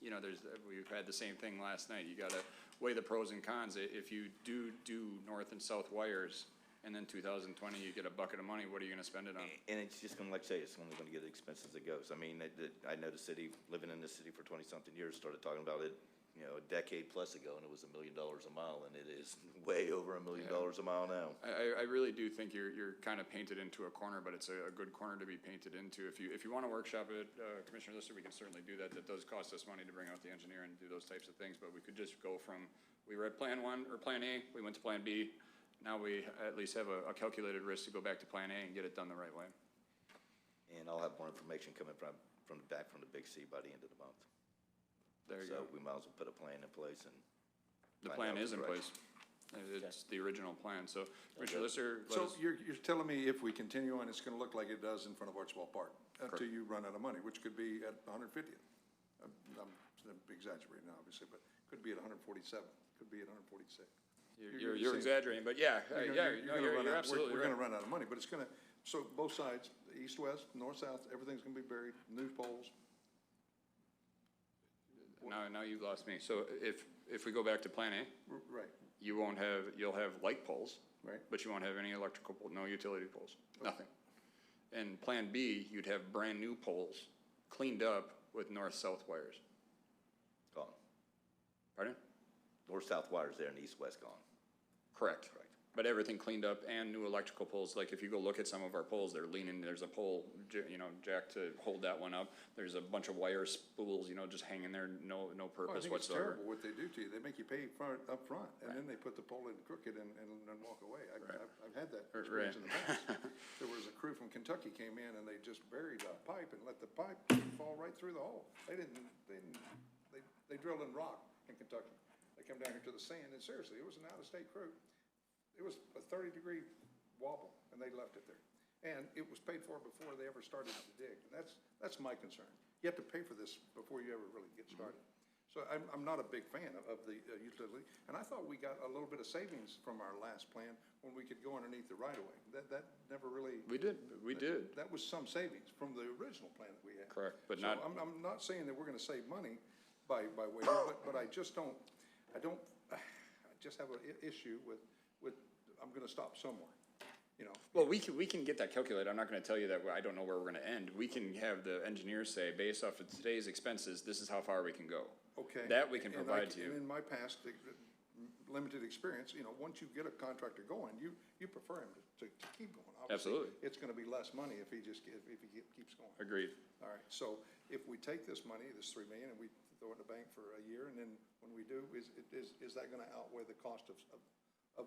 you know, we've had the same thing last night. You got to weigh the pros and cons. If you do north and south wires, and then 2020 you get a bucket of money, what are you going to spend it on? And it's just going to, like I say, it's only going to get expenses as it goes. I mean, I know the city, living in this city for 20-something years, started talking about it, you know, a decade plus ago, and it was $1 million a mile, and it is way over $1 million a mile now. I really do think you're kind of painted into a corner, but it's a good corner to be painted into. If you want to workshop it, Commissioner Lister, we can certainly do that. That does cost us money to bring out the engineer and do those types of things, but we could just go from, we were at Plan 1 or Plan A, we went to Plan B. Now we at least have a calculated risk to go back to Plan A and get it done the right way. And I'll have more information coming from the Big C by the end of the month. There you go. So we might as well put a plan in place and. The plan is in place. It's the original plan. So, Commissioner Lister. So you're telling me if we continue on, it's going to look like it does in front of Archibald Park until you run out of money, which could be at 150th. I'm exaggerating now, obviously, but could be at 147, could be at 146. You're exaggerating, but yeah, you're absolutely We're right. going to run out of money, but it's going to, so both sides, east, west, north, south, everything's going to be buried, new poles. Now you've lost me. So if we go back to Plan A, Right, you'll have light poles, right. but you won't have any electrical pole, no utility poles, nothing. And Plan B, you'd have brand new poles, cleaned up with north-south wires. Gone. Pardon? North-south wires there and east-west gone. Correct. But everything cleaned up and new electrical poles. Like if you go look at some of our poles, they're leaning, there's a pole, you know, jack to hold that one up. There's a bunch of wire spools, you know, just hanging there, no purpose whatsoever. I think it's terrible what they do to you. They make you pay up front, and then they put the pole in crooked and walk away. I've had that experience in the past. There was a crew from Kentucky came in and they just buried a pipe and let the pipe fall right through the hole. They drilled in rock in Kentucky. They come down here to the sand, and seriously, it was an out-of-state crew. It was a 30-degree wobble, and they left it there. And it was paid for before they ever started to dig. And that's my concern. You have to pay for this before you ever really get started. So I'm not a big fan of the utility. And I thought we got a little bit of savings from our last plan when we could go underneath the right-of-way. That never really. We did. That was some savings from the original plan that we had. Correct, but so not. I'm not saying that we're going to save money by waiting, but I just don't. I just have an issue with. I'm going to stop somewhere. you know. Well, we can get that calculated. I'm not gonna tell you that I don't know where we're gonna end. We can have the engineers say, based off of today's expenses, this is how far we can go. Okay. That we can And provide to you. And in my past limited experience, you know, once you get a contractor going, you prefer him to keep going. Obviously, Absolutely. it's gonna be less money if he keeps going. Agreed. All right, so if we take this money, this $3 million, and we throw it in the bank for a year, and then when we do, is that gonna outweigh the cost of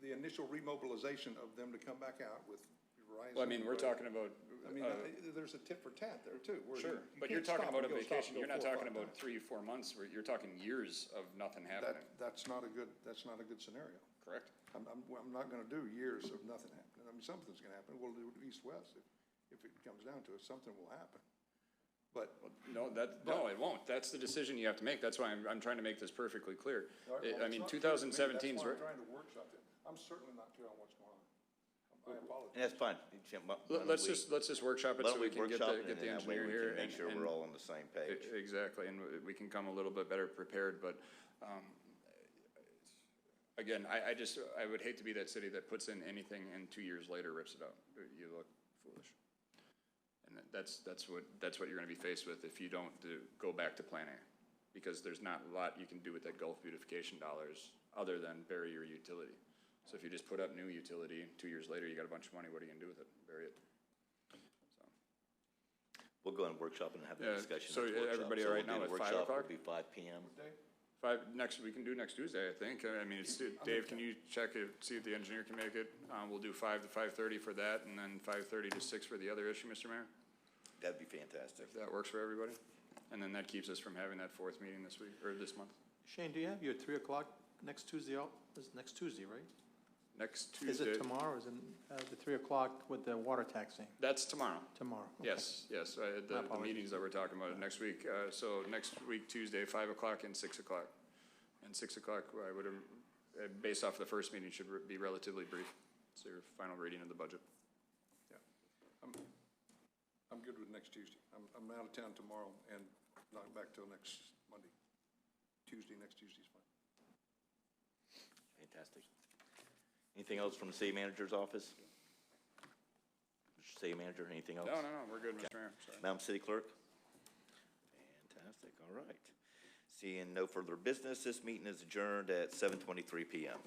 the initial remobilization of them to come back out with Verizon? Well, I mean, we're talking about, I mean, there's a tit for tat there too. where sure, you but you're can't talking stop about a and go, stop vacation. and go You're not 4 or talking 5 about times. 3 or 4 months, you're talking years of nothing happening, That's not a good scenario. correct? I'm not gonna do years of nothing happening. I mean, something's gonna happen. We'll do it east-west if it comes down to it. Something will happen. But, No, it won't. That's the decision you have to make. That's why I'm trying to make this perfectly clear. all right, well, I mean, it's not clear to me. 2017's, That's why I'm trying to workshop it. I'm certainly not clear on what's going on. I apologize. And that's fine. Jim, why don't let's we- just workshop it why so don't we can get workshop the, it, get and the that way engineer we here. can make sure we're all on the same page. Exactly, and we can come a little bit better prepared, but, again, I would hate to be that city that puts in anything and 2 years later rips it out. You look foolish. And that's what you're gonna be faced with if you don't go back to Plan A. Because there's not a lot you can do with that Gulf beautification dollars other than bury your utility. So if you just put up new utility, 2 years later, you got a bunch of money, what are you gonna do with it? Bury it. So. We'll go and workshop and have Yeah, a discussion. so at the workshop. everybody So all right we'll now do the at 5 workshop. o'clock? It'll be 5 PM. We can do next Tuesday, I think. I mean, Dave, can you check it, see if the engineer can make it? We'll do 5 to 5:30 for that, and then 5:30 to 6 for the other issue, Mr. Mayor, That'd be fantastic. if that works for everybody. And then that keeps us from having that 4th meeting this week, or this month. Shane, do you have your 3 o'clock next Tuesday, this is next Tuesday, right? Next Is Tuesday. it tomorrow, or is it the 3 o'clock with the water taxing? That's tomorrow. Tomorrow? Okay. Yes, the apologies. meetings that we're talking about next week. So next week, Tuesday, 5 o'clock and 6 o'clock. And 6 o'clock, I would, based off the first meeting, should be relatively brief. It's your final reading of the budget. Yeah. I'm good with next Tuesday. I'm out of town tomorrow and not back till next Monday. Next Tuesday's fine. Fantastic. Anything else from the city manager's office? Mr. City Manager, anything else? No, we're good, Mr. Mayor. Sorry. Madam City Clerk? Fantastic, all right. Seeing no further business, this meeting is adjourned at 7:23 PM.